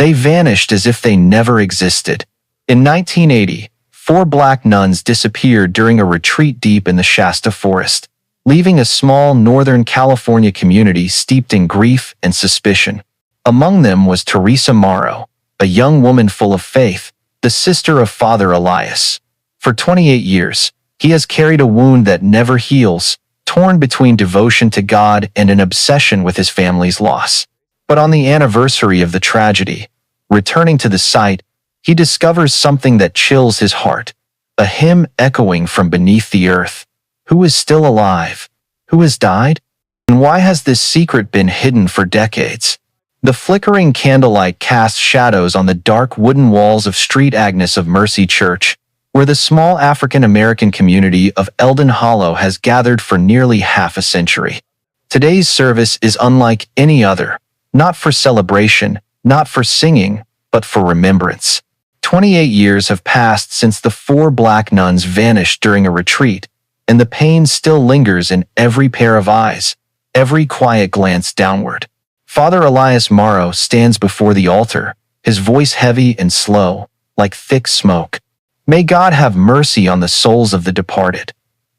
They vanished as if they never existed. In 1980, 4 black nuns disappeared during a retreat deep in the Shasta forest, leaving a small Northern California community steeped in grief and suspicion. Among them was Teresa Morrow, a young woman full of faith, the sister of Father Elias. For 28 years, he has carried a wound that never heals, torn between devotion to God and an obsession with his family's loss. But on the anniversary of the tragedy, returning to the site, he discovers something that chills his heart, a hymn echoing from beneath the earth. Who is still alive? Who has died? And why has this secret been hidden for decades? The flickering candlelight casts shadows on the dark wooden walls of St. Agnes of Mercy Church, where the small African-American community of Eldon Hollow has gathered for nearly half a century. Today's service is unlike any other, not for celebration, not for singing, but for remembrance. 28 years have passed since the 4 black nuns vanished during a retreat, and the pain still lingers in every pair of eyes, every quiet glance downward. Father Elias Morrow stands before the altar, his voice heavy and slow, like thick smoke. May God have mercy on the souls of the departed.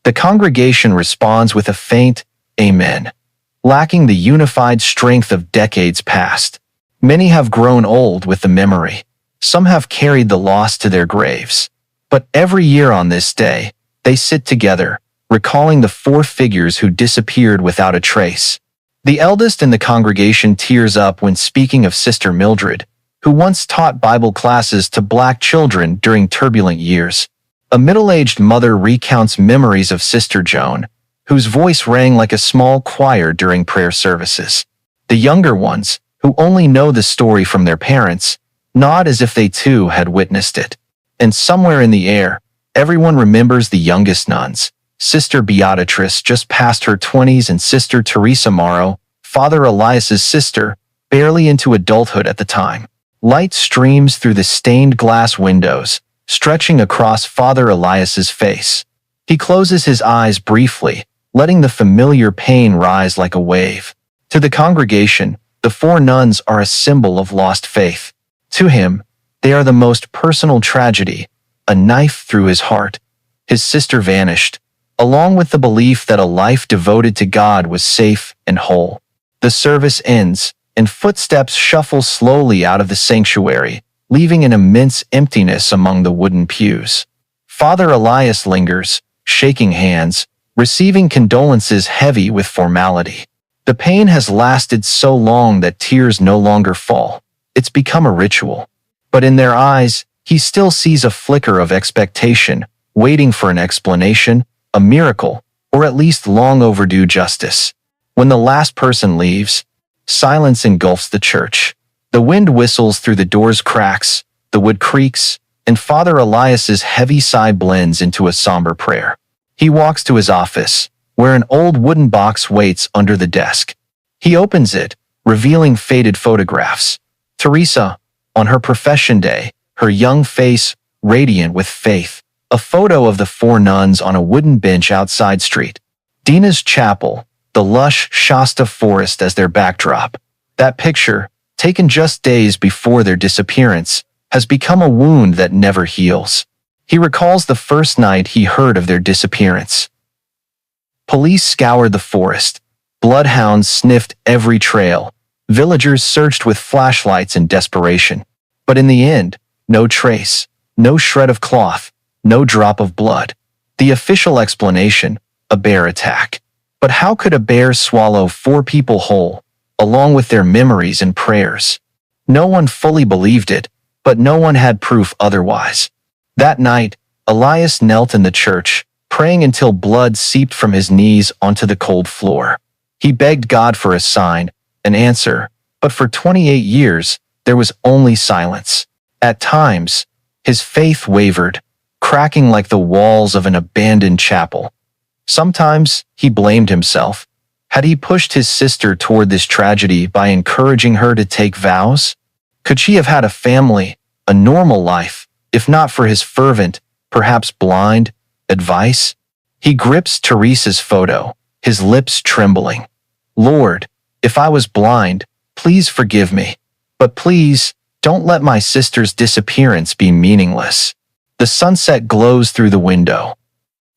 The congregation responds with a faint amen, lacking the unified strength of decades past. Many have grown old with the memory. Some have carried the loss to their graves. But every year on this day, they sit together, recalling the 4 figures who disappeared without a trace. The eldest in the congregation tears up when speaking of Sister Mildred, who once taught Bible classes to black children during turbulent years. A middle-aged mother recounts memories of Sister Joan, whose voice rang like a small choir during prayer services. The younger ones, who only know the story from their parents, nod as if they too had witnessed it. And somewhere in the air, everyone remembers the youngest nuns, Sister Beatrice, just past her 20s, and Sister Teresa Morrow, Father Elias's sister, barely into adulthood at the time. Light streams through the stained glass windows, stretching across Father Elias's face. He closes his eyes briefly, letting the familiar pain rise like a wave. To the congregation, the 4 nuns are a symbol of lost faith. To him, they are the most personal tragedy, a knife through his heart. His sister vanished, along with the belief that a life devoted to God was safe and whole. The service ends, and footsteps shuffle slowly out of the sanctuary, leaving an immense emptiness among the wooden pews. Father Elias lingers, shaking hands, receiving condolences heavy with formality. The pain has lasted so long that tears no longer fall. It's become a ritual. But in their eyes, he still sees a flicker of expectation, waiting for an explanation, a miracle, or at least long overdue justice. When the last person leaves, silence engulfs the church. The wind whistles through the door's cracks, the wood creaks, and Father Elias's heavy sigh blends into a somber prayer. He walks to his office, where an old wooden box waits under the desk. He opens it, revealing faded photographs. Teresa, on her profession day, her young face radiant with faith. A photo of the 4 nuns on a wooden bench outside St. Dina's chapel, the lush Shasta forest as their backdrop. That picture, taken just days before their disappearance, has become a wound that never heals. He recalls the first night he heard of their disappearance. Police scoured the forest. Bloodhounds sniffed every trail. Villagers searched with flashlights in desperation. But in the end, no trace, no shred of cloth, no drop of blood. The official explanation, a bear attack. But how could a bear swallow 4 people whole, along with their memories and prayers? No one fully believed it, but no one had proof otherwise. That night, Elias knelt in the church, praying until blood seeped from his knees onto the cold floor. He begged God for a sign, an answer, but for 28 years, there was only silence. At times, his faith wavered, cracking like the walls of an abandoned chapel. Sometimes, he blamed himself. Had he pushed his sister toward this tragedy by encouraging her to take vows? Could she have had a family, a normal life, if not for his fervent, perhaps blind, advice? He grips Teresa's photo, his lips trembling. Lord, if I was blind, please forgive me. But please, Don't let my sister's disappearance be meaningless. The sunset glows through the window.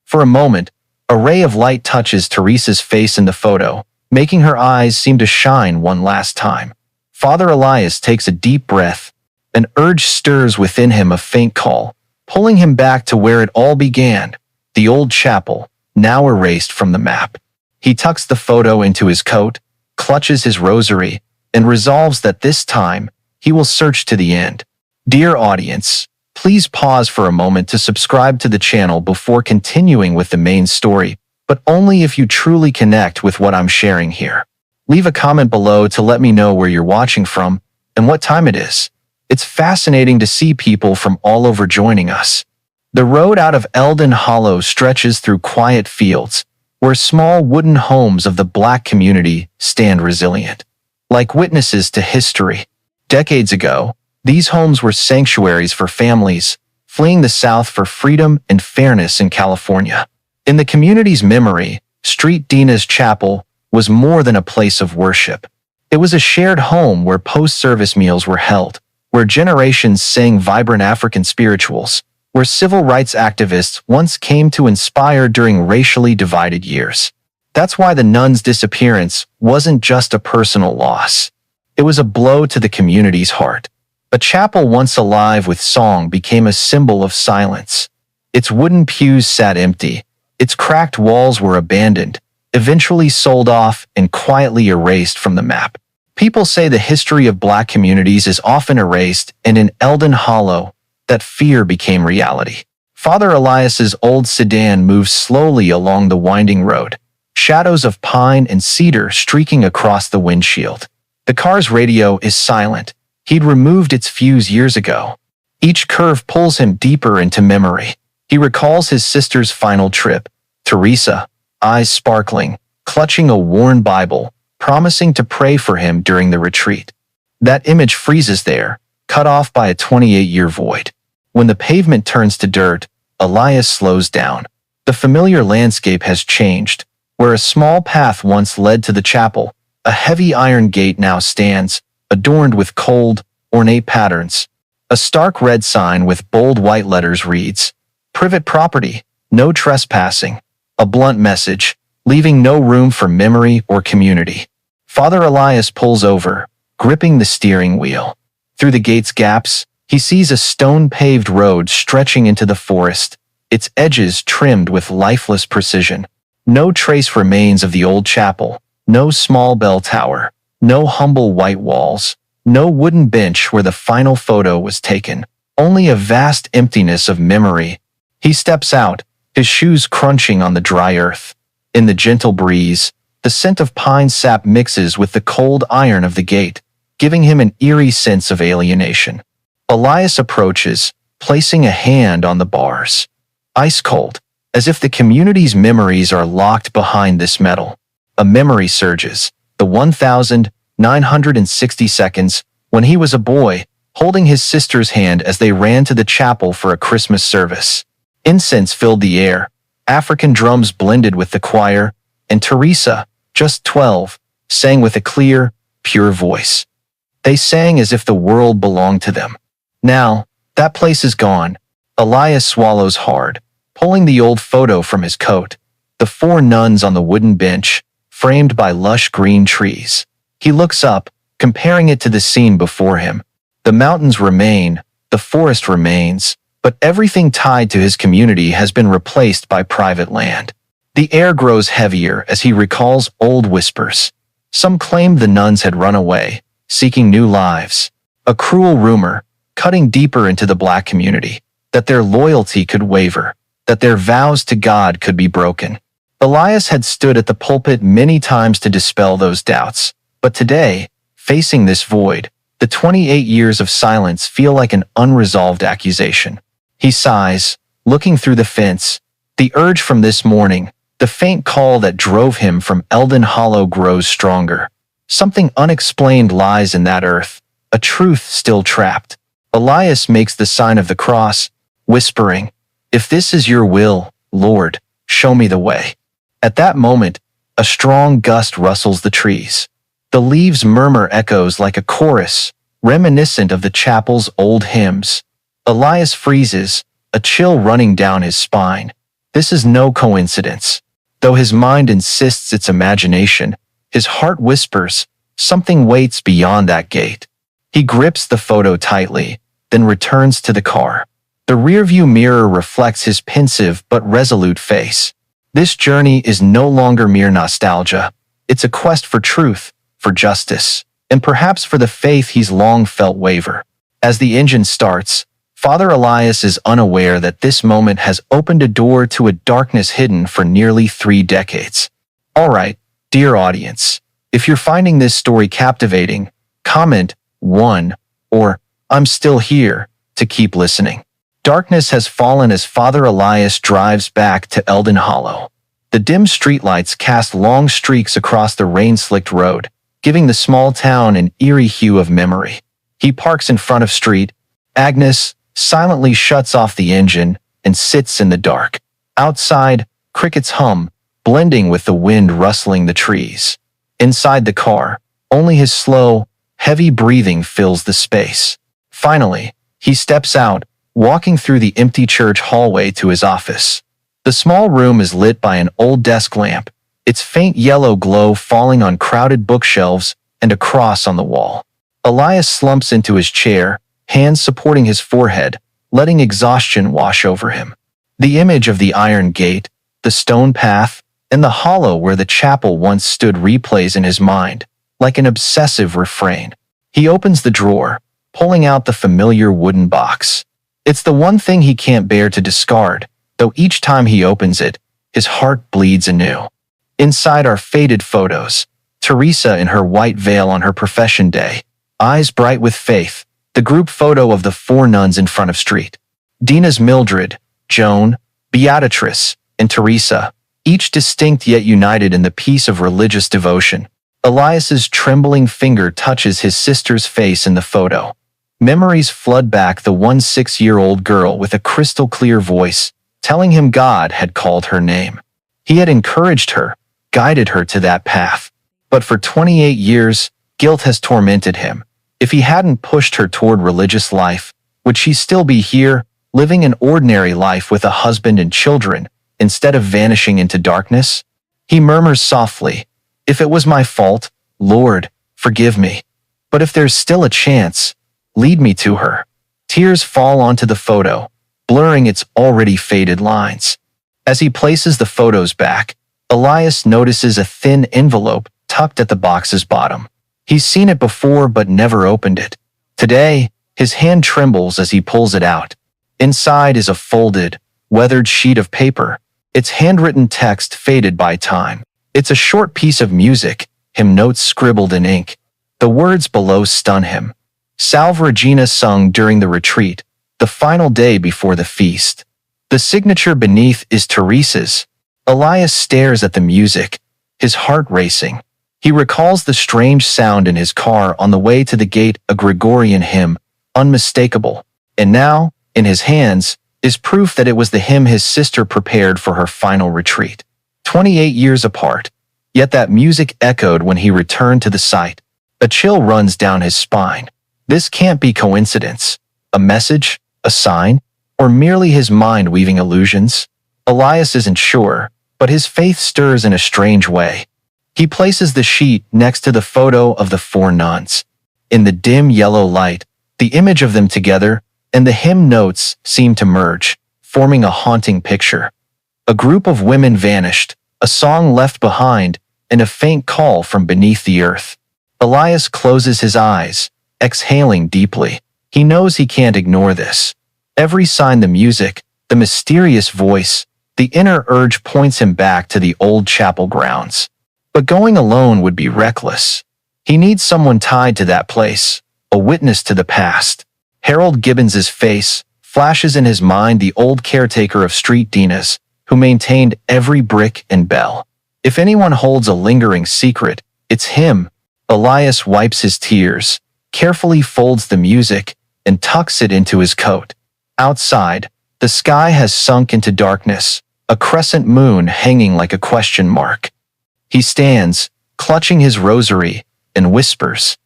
For a moment, a ray of light touches Teresa's face in the photo, making her eyes seem to shine one last time. Father Elias takes a deep breath. An urge stirs within him, a faint call, pulling him back to where it all began, the old chapel, now erased from the map. He tucks the photo into his coat, clutches his rosary, and resolves that this time, he will search to the end. Dear audience, please pause for a moment to subscribe to the channel before continuing with the main story, but only if you truly connect with what I'm sharing here. Leave a comment below to let me know where you're watching from and what time it is. It's fascinating to see people from all over joining us. The road out of Eldon Hollow stretches through quiet fields, where small wooden homes of the Black community stand resilient. Like witnesses to history, decades ago, these homes were sanctuaries for families fleeing the South for freedom and fairness in California. In the community's memory, Street Dina's Chapel was more than a place of worship. It was a shared home where post-service meals were held, where generations sang vibrant African spirituals, where civil rights activists once came to inspire during racially divided years. That's why the nuns' disappearance wasn't just a personal loss. It was a blow to the community's heart. A chapel once alive with song became a symbol of silence. Its wooden pews sat empty. Its cracked walls were abandoned, eventually sold off and quietly erased from the map. People say the history of Black communities is often erased, and in Eldon Hollow, that fear became reality. Father Elias's old sedan moves slowly along the winding road, shadows of pine and cedar streaking across the windshield. The car's radio is silent. He'd removed its fuse years ago. Each curve pulls him deeper into memory. He recalls his sister's final trip, Teresa, eyes sparkling, clutching a worn Bible, promising to pray for him during the retreat. That image freezes there, cut off by a 28-year void. When the pavement turns to dirt, Elias slows down. The familiar landscape has changed. Where a small path once led to the chapel, a heavy iron gate now stands, adorned with cold, ornate patterns. A stark red sign with bold white letters reads, "Private property, no trespassing." A blunt message, leaving no room for memory or community. Father Elias pulls over, gripping the steering wheel. Through the gate's gaps, he sees a stone-paved road stretching into the forest, its edges trimmed with lifeless precision. No trace remains of the old chapel, no small bell tower, no humble white walls, no wooden bench where the final photo was taken, only a vast emptiness of memory. He steps out, his shoes crunching on the dry earth. In the gentle breeze, the scent of pine sap mixes with the cold iron of the gate, giving him an eerie sense of alienation. Elias approaches, placing a hand on the bars. Ice cold, as if the community's memories are locked behind this metal. A memory surges, the 1,960 seconds when he was a boy, holding his sister's hand as they ran to the chapel for a Christmas service. Incense filled the air, African drums blended with the choir, and Teresa, just 12, sang with a clear, pure voice. They sang as if the world belonged to them. Now, that place is gone. Elias swallows hard, pulling the old photo from his coat. The four nuns on the wooden bench, framed by lush green trees. He looks up, comparing it to the scene before him. The mountains remain, the forest remains, but everything tied to his community has been replaced by private land. The air grows heavier as he recalls old whispers. Some claimed the nuns had run away, seeking new lives. A cruel rumor, cutting deeper into the Black community, that their loyalty could waver, that their vows to God could be broken. Elias had stood at the pulpit many times to dispel those doubts, but today, facing this void, the 28 years of silence feel like an unresolved accusation. He sighs, looking through the fence. The urge from this morning, the faint call that drove him from Eldon Hollow grows stronger. Something unexplained lies in that earth, a truth still trapped. Elias makes the sign of the cross, whispering, "If this is your will, Lord, show me the way." At that moment, a strong gust rustles the trees. The leaves murmur echoes like a chorus, reminiscent of the chapel's old hymns. Elias freezes, a chill running down his spine. This is no coincidence. Though his mind insists it's imagination, his heart whispers, something waits beyond that gate. He grips the photo tightly, then returns to the car. The rearview mirror reflects his pensive but resolute face. This journey is no longer mere nostalgia. It's a quest for truth, for justice, and perhaps for the faith he's long felt waver. As the engine starts, Father Elias is unaware that this moment has opened a door to a darkness hidden for nearly 3 decades. All right, dear audience, if you're finding this story captivating, comment 1 or "I'm still here" to keep listening. Darkness has fallen as Father Elias drives back to Eldon Hollow. The dim streetlights cast long streaks across the rain-slicked road, giving the small town an eerie hue of memory. He parks in front of Street. Agnes silently shuts off the engine and sits in the dark. Outside, crickets hum, blending with the wind rustling the trees. Inside the car, only his slow, heavy breathing fills the space. Finally, he steps out, walking through the empty church hallway to his office. The small room is lit by an old desk lamp, its faint yellow glow falling on crowded bookshelves and a cross on the wall. Elias slumps into his chair, hands supporting his forehead, letting exhaustion wash over him. The image of the iron gate, the stone path, and the hollow where the chapel once stood replays in his mind, like an obsessive refrain. He opens the drawer, pulling out the familiar wooden box. It's the one thing he can't bear to discard, though each time he opens it, his heart bleeds anew. Inside are faded photos. Teresa in her white veil on her profession day, eyes bright with faith, the group photo of the 4 nuns in front of Street. Dina's Mildred, Joan, Beatrice, and Teresa, each distinct yet united in the peace of religious devotion. Elias's trembling finger touches his sister's face in the photo. Memories flood back the 6-year-old girl with a crystal-clear voice, telling him God had called her name. He had encouraged her, guided her to that path. But for 28 years, guilt has tormented him. If he hadn't pushed her toward religious life, would she still be here, living an ordinary life with a husband and children, instead of vanishing into darkness? He murmurs softly, "If it was my fault, Lord, forgive me. But if there's still a chance, lead me to her." Tears fall onto the photo, blurring its already faded lines. As he places the photos back, Elias notices a thin envelope tucked at the box's bottom. He's seen it before but never opened it. Today, his hand trembles as he pulls it out. Inside is a folded, weathered sheet of paper, its handwritten text faded by time. It's a short piece of music, hymn notes scribbled in ink. The words below stun him. Salve Regina sung during the retreat, the final day before the feast. The signature beneath is Teresa's. Elias stares at the music, his heart racing. He recalls the strange sound in his car on the way to the gate, a Gregorian hymn, Unmistakable. And now, in his hands, is proof that it was the hymn his sister prepared for her final retreat. 28 years apart, yet that music echoed when he returned to the site. A chill runs down his spine. This can't be coincidence. A message? A sign? Or merely his mind weaving illusions? Elias isn't sure, but his faith stirs in a strange way. He places the sheet next to the photo of the 4 nuns. In the dim yellow light, the image of them together and the hymn notes seem to merge, forming a haunting picture. A group of women vanished, a song left behind, and a faint call from beneath the earth. Elias closes his eyes, exhaling deeply. He knows he can't ignore this. Every sign, the music, the mysterious voice, the inner urge points him back to the old chapel grounds. But going alone would be reckless. He needs someone tied to that place, a witness to the past. Harold Gibbons's face flashes in his mind, the old caretaker of Street Dina's, who maintained every brick and bell. If anyone holds a lingering secret, it's him. Elias wipes his tears, carefully folds the music, and tucks it into his coat. Outside, the sky has sunk into darkness, a crescent moon hanging like a question mark. He stands, clutching his rosary, and whispers,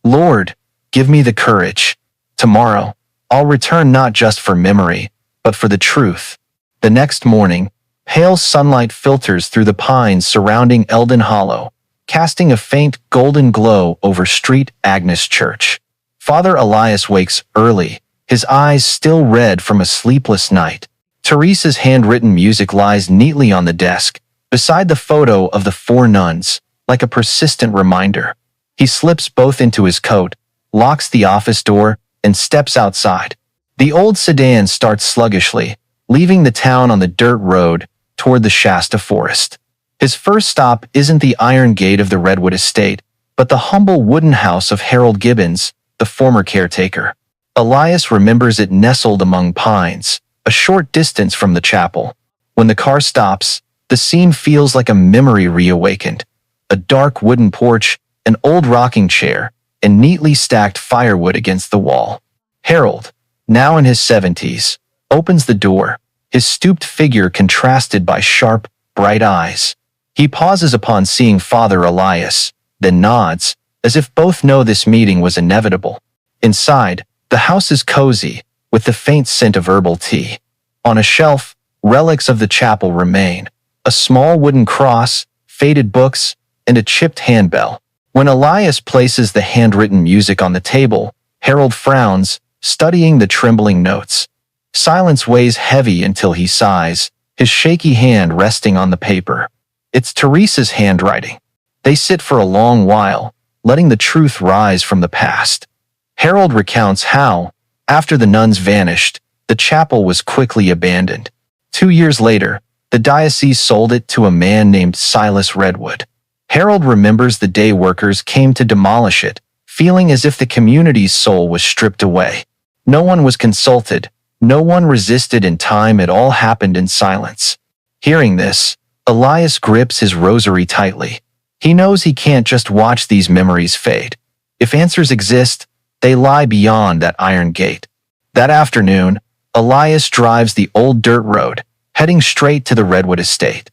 "Lord, give me the courage. Tomorrow, I'll return not just for memory, but for the truth. The next morning, pale sunlight filters through the pines surrounding Eldon Hollow, casting a faint golden glow over St. Agnes Church. Father Elias wakes early, his eyes still red from a sleepless night. Teresa's handwritten music lies neatly on the desk, beside the photo of the four nuns, like a persistent reminder. He slips both into his coat, locks the office door, and steps outside. The old sedan starts sluggishly, leaving the town on the dirt road toward the Shasta forest. His first stop isn't the iron gate of the Redwood estate, but the humble wooden house of Harold Gibbons, the former caretaker. Elias remembers it nestled among pines, a short distance from the chapel. When the car stops, the scene feels like a memory reawakened. A dark wooden porch, an old rocking chair, and neatly stacked firewood against the wall. Harold, now in his 70s, opens the door, his stooped figure contrasted by sharp, bright eyes. He pauses upon seeing Father Elias, then nods, as if both know this meeting was inevitable. Inside, the house is cozy, with the faint scent of herbal tea. On a shelf, relics of the chapel remain: a small wooden cross, faded books, and a chipped handbell. When Elias places the handwritten music on the table, Harold frowns, studying the trembling notes. Silence weighs heavy until he sighs, his shaky hand resting on the paper. It's Teresa's handwriting. They sit for a long while, letting the truth rise from the past. Harold recounts how, after the nuns vanished, the chapel was quickly abandoned. 2 years later, the diocese sold it to a man named Silas Redwood. Harold remembers the day workers came to demolish it, feeling as if the community's soul was stripped away. No one was consulted, no one resisted in time, it all happened in silence. Hearing this, Elias grips his rosary tightly. He knows he can't just watch these memories fade. If answers exist, they lie beyond that iron gate. That afternoon, Elias drives the old dirt road, heading straight to the Redwood estate.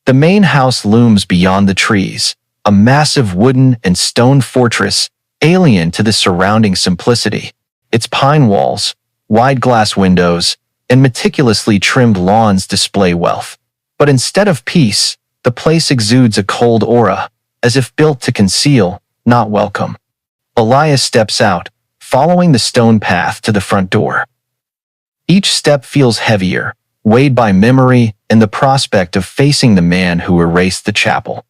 The main house looms beyond the trees, a massive wooden and stone fortress, alien to the surrounding simplicity. Its pine walls, wide glass windows, and meticulously trimmed lawns display wealth. But instead of peace, the place exudes a cold aura, as if built to conceal, not welcome. Elias steps out, following the stone path to the front door. Each step feels heavier, weighed by memory and the prospect of facing the man who erased the chapel.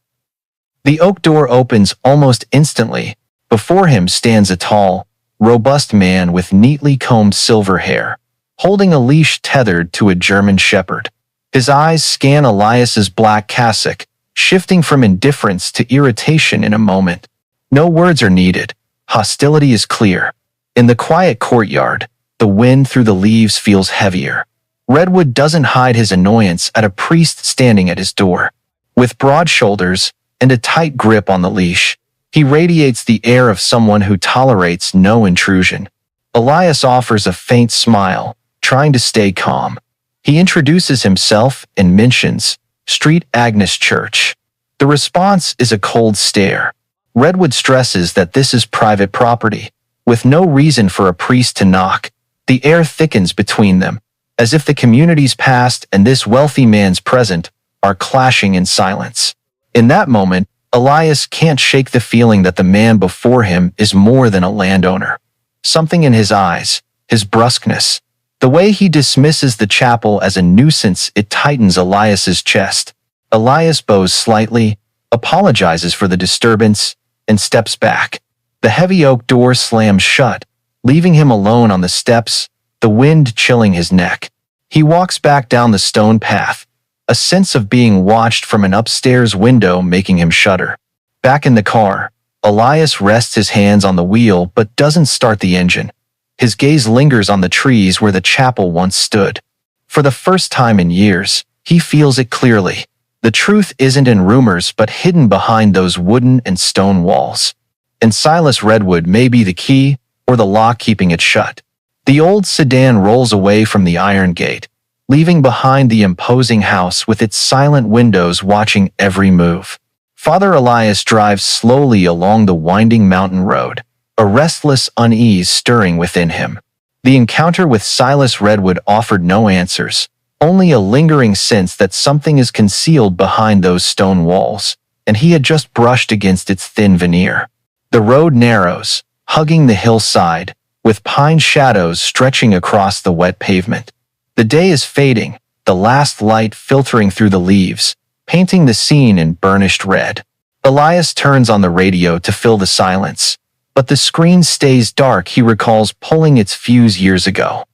The oak door opens almost instantly. Before him stands a tall, robust man with neatly combed silver hair, holding a leash tethered to a German shepherd. His eyes scan Elias's black cassock, shifting from indifference to irritation in a moment. No words are needed. Hostility is clear. In the quiet courtyard, the wind through the leaves feels heavier. Redwood doesn't hide his annoyance at a priest standing at his door. With broad shoulders and a tight grip on the leash, he radiates the air of someone who tolerates no intrusion. Elias offers a faint smile, trying to stay calm. He introduces himself and mentions St. Agnes Church. The response is a cold stare. Redwood stresses that this is private property. With no reason for a priest to knock, the air thickens between them, as if the community's past and this wealthy man's present are clashing in silence. In that moment, Elias can't shake the feeling that the man before him is more than a landowner. Something in his eyes, his brusqueness, the way he dismisses the chapel as a nuisance, it tightens Elias's chest. Elias bows slightly, apologizes for the disturbance, and steps back. The heavy oak door slams shut, leaving him alone on the steps, the wind chilling his neck. He walks back down the stone path, a sense of being watched from an upstairs window making him shudder. Back in the car, Elias rests his hands on the wheel but doesn't start the engine. His gaze lingers on the trees where the chapel once stood. For the first time in years, he feels it clearly. The truth isn't in rumors but hidden behind those wooden and stone walls. And Silas Redwood may be the key or the lock keeping it shut. The old sedan rolls away from the iron gate, leaving behind the imposing house with its silent windows watching every move. Father Elias drives slowly along the winding mountain road, a restless unease stirring within him. The encounter with Silas Redwood offered no answers, only a lingering sense that something is concealed behind those stone walls, and he had just brushed against its thin veneer. The road narrows, hugging the hillside, with pine shadows stretching across the wet pavement. The day is fading, the last light filtering through the leaves, painting the scene in burnished red. Elias turns on the radio to fill the silence, but the screen stays dark. He recalls pulling its fuse years ago.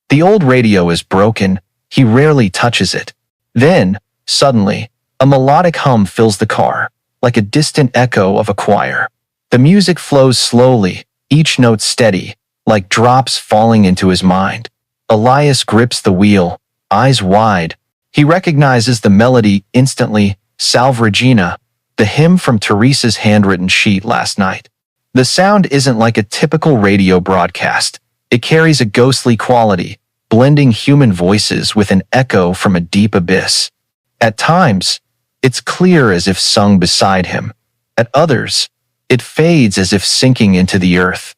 The old radio is broken, he rarely touches it. Then, suddenly, a melodic hum fills the car, like a distant echo of a choir. The music flows slowly, each note steady, like drops falling into his mind. Elias grips the wheel, eyes wide. He recognizes the melody instantly, Salve Regina, the hymn from Teresa's handwritten sheet last night. The sound isn't like a typical radio broadcast. It carries a ghostly quality, blending human voices with an echo from a deep abyss. At times, it's clear as if sung beside him. At others, it fades as if sinking into the earth.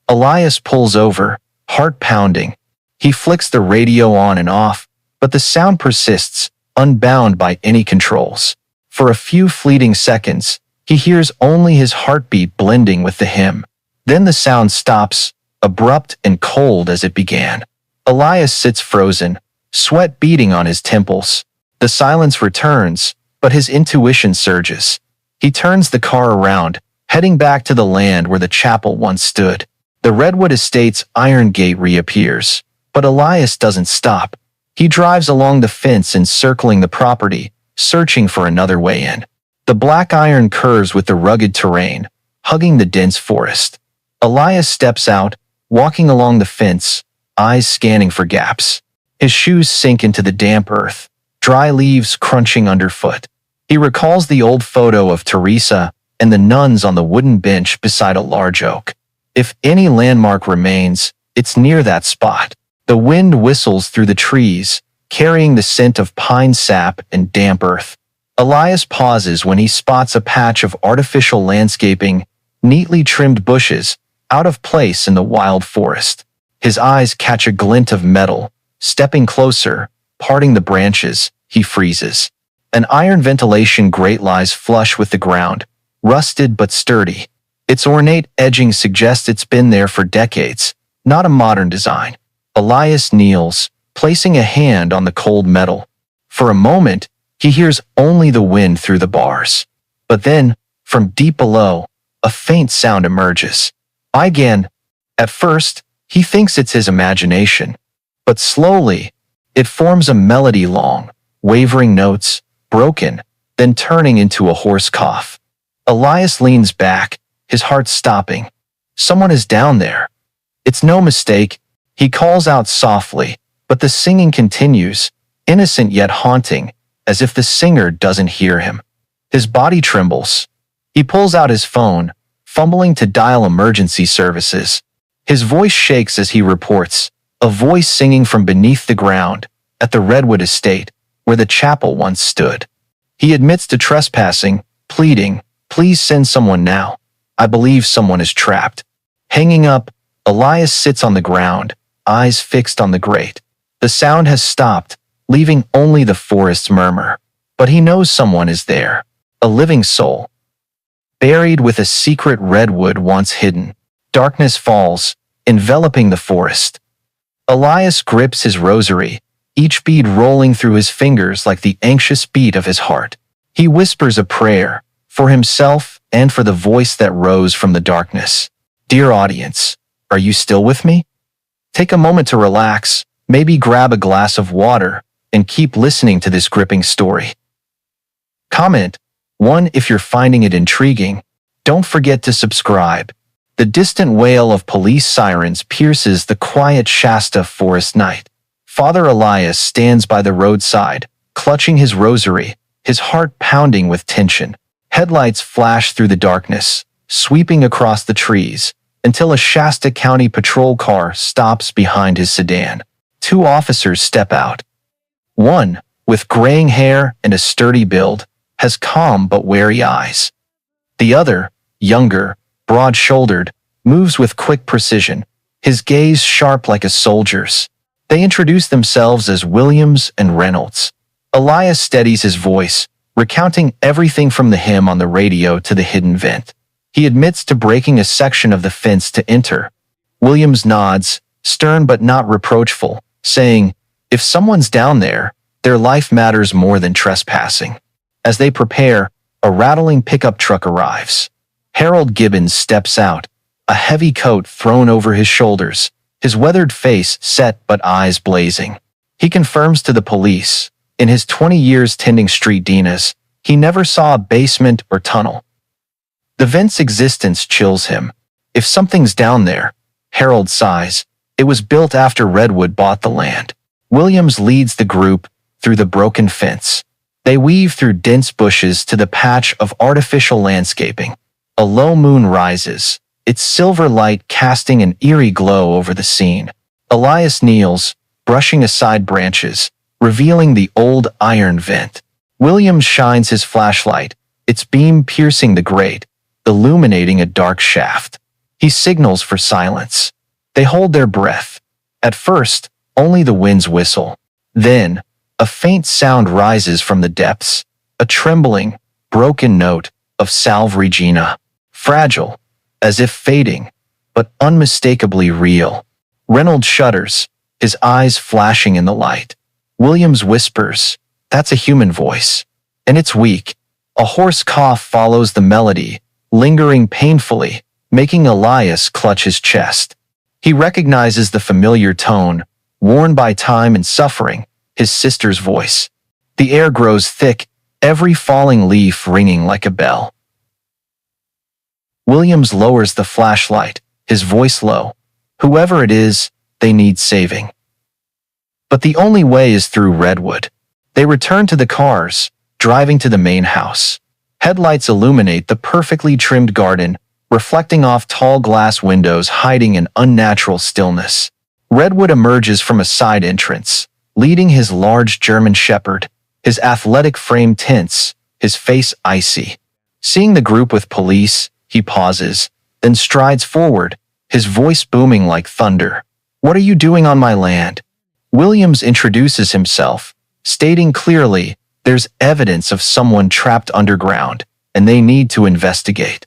Elias pulls over, heart pounding. He flicks the radio on and off, but the sound persists, unbound by any controls. For a few fleeting seconds, he hears only his heartbeat blending with the hymn. Then the sound stops, abrupt and cold as it began. Elias sits frozen, sweat beading on his temples. The silence returns, but his intuition surges. He turns the car around, heading back to the land where the chapel once stood. The Redwood Estate's iron gate reappears, but Elias doesn't stop. He drives along the fence encircling the property, searching for another way in. The black iron curves with the rugged terrain, hugging the dense forest. Elias steps out, walking along the fence, eyes scanning for gaps. His shoes sink into the damp earth, dry leaves crunching underfoot. He recalls the old photo of Teresa and the nuns on the wooden bench beside a large oak. If any landmark remains, it's near that spot. The wind whistles through the trees, carrying the scent of pine sap and damp earth. Elias pauses when he spots a patch of artificial landscaping, neatly trimmed bushes, out of place in the wild forest. His eyes catch a glint of metal. Stepping closer, parting the branches, he freezes. An iron ventilation grate lies flush with the ground, rusted but sturdy. Its ornate edging suggests it's been there for decades, not a modern design. Elias kneels, placing a hand on the cold metal. For a moment, he hears only the wind through the bars. But then, from deep below, a faint sound emerges. Again, at first, he thinks it's his imagination. But slowly, it forms a melody, long, wavering notes, broken, then turning into a hoarse cough. Elias leans back, his heart stopping. Someone is down there. It's no mistake. He calls out softly, but the singing continues, innocent yet haunting, as if the singer doesn't hear him. His body trembles. He pulls out his phone, fumbling to dial emergency services. His voice shakes as he reports, a voice singing from beneath the ground, at the Redwood Estate, where the chapel once stood. He admits to trespassing, pleading, "Please send someone now. I believe someone is trapped." Hanging up, Elias sits on the ground, eyes fixed on the grate. The sound has stopped, leaving only the forest's murmur. But he knows someone is there, a living soul, buried with a secret redwood once hidden. Darkness falls, enveloping the forest. Elias grips his rosary, each bead rolling through his fingers like the anxious beat of his heart. He whispers a prayer, for himself and for the voice that rose from the darkness. Dear audience, are you still with me? Take a moment to relax, maybe grab a glass of water, and keep listening to this gripping story. Comment 1 if you're finding it intriguing. Don't forget to subscribe. The distant wail of police sirens pierces the quiet Shasta forest night. Father Elias stands by the roadside, clutching his rosary, his heart pounding with tension. Headlights flash through the darkness, sweeping across the trees, until a Shasta County patrol car stops behind his sedan. 2 officers step out. One, with graying hair and a sturdy build, has calm but wary eyes. The other, younger, broad-shouldered, moves with quick precision, his gaze sharp like a soldier's. They introduce themselves as Williams and Reynolds. Elias steadies his voice, recounting everything from the hymn on the radio to the hidden vent. He admits to breaking a section of the fence to enter. Williams nods, stern but not reproachful, saying, "If someone's down there, their life matters more than trespassing." As they prepare, a rattling pickup truck arrives. Harold Gibbons steps out, a heavy coat thrown over his shoulders, his weathered face set but eyes blazing. He confirms to the police, in his 20 years tending street dinas, he never saw a basement or tunnel. The vent's existence chills him. If something's down there, Harold sighs, it was built after Redwood bought the land. Williams leads the group through the broken fence. They weave through dense bushes to the patch of artificial landscaping. A low moon rises, its silver light casting an eerie glow over the scene. Elias kneels, brushing aside branches, revealing the old iron vent. Williams shines his flashlight, its beam piercing the grate, illuminating a dark shaft. He signals for silence. They hold their breath. At first, only the winds whistle. Then, a faint sound rises from the depths, a trembling, broken note of Salve Regina. Fragile, as if fading, but unmistakably real. Reynolds shudders, his eyes flashing in the light. Williams whispers, "That's a human voice." And it's weak. A hoarse cough follows the melody, lingering painfully, making Elias clutch his chest. He recognizes the familiar tone, worn by time and suffering, his sister's voice. The air grows thick, every falling leaf ringing like a bell. Williams lowers the flashlight, his voice low. Whoever it is, they need saving. But the only way is through Redwood. They return to the cars, driving to the main house. Headlights illuminate the perfectly trimmed garden, reflecting off tall glass windows hiding an unnatural stillness. Redwood emerges from a side entrance, leading his large German shepherd, his athletic frame tense, his face icy. Seeing the group with police, he pauses, then strides forward, his voice booming like thunder. "What are you doing on my land?" Williams introduces himself, stating clearly, there's evidence of someone trapped underground, and they need to investigate.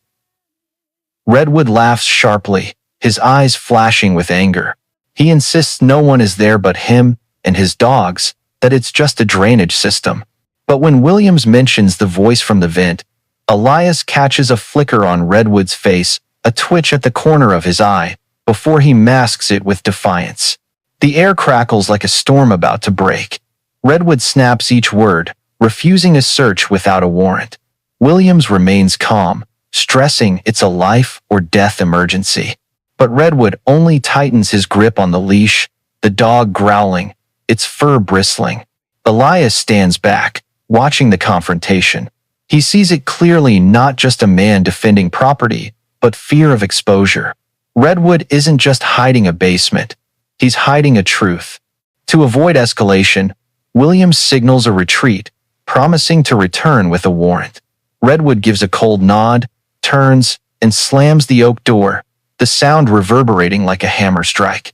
Redwood laughs sharply, his eyes flashing with anger. He insists no one is there but him and his dogs, that it's just a drainage system. But when Williams mentions the voice from the vent, Elias catches a flicker on Redwood's face, a twitch at the corner of his eye, before he masks it with defiance. The air crackles like a storm about to break. Redwood snaps each word, refusing a search without a warrant. Williams remains calm, stressing it's a life or death emergency. But Redwood only tightens his grip on the leash, the dog growling, its fur bristling. Elias stands back, watching the confrontation. He sees it clearly, not just a man defending property, but fear of exposure. Redwood isn't just hiding a basement, he's hiding a truth. To avoid escalation, Williams signals a retreat, promising to return with a warrant. Redwood gives a cold nod, turns, and slams the oak door, the sound reverberating like a hammer strike.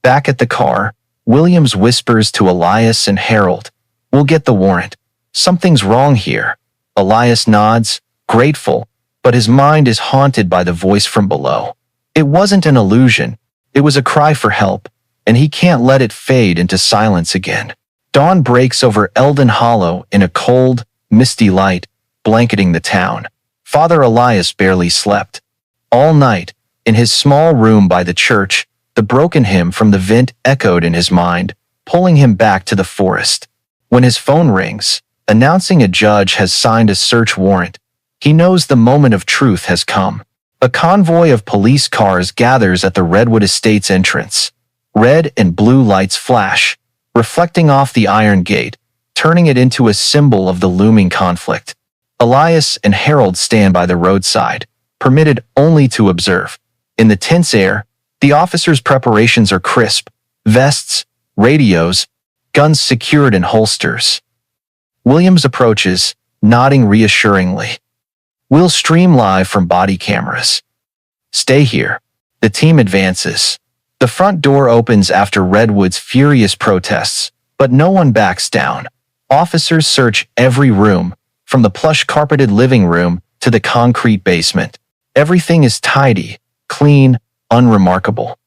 Back at the car, Williams whispers to Elias and Harold, "We'll get the warrant. Something's wrong here." Elias nods, grateful, but his mind is haunted by the voice from below. It wasn't an illusion, it was a cry for help, and he can't let it fade into silence again. Dawn breaks over Eldon Hollow in a cold, misty light, blanketing the town. Father Elias barely slept. All night, in his small room by the church, the broken hymn from the vent echoed in his mind, pulling him back to the forest. When his phone rings, announcing a judge has signed a search warrant, he knows the moment of truth has come. A convoy of police cars gathers at the Redwood Estates entrance. Red and blue lights flash, reflecting off the iron gate, turning it into a symbol of the looming conflict. Elias and Harold stand by the roadside, permitted only to observe. In the tense air, the officers' preparations are crisp: vests, radios, guns secured in holsters. Williams approaches, nodding reassuringly. "We'll stream live from body cameras." Stay here. The team advances. The front door opens after Redwood's furious protests, but no one backs down. Officers search every room, from the plush-carpeted living room to the concrete basement. Everything is tidy, clean, unremarkable.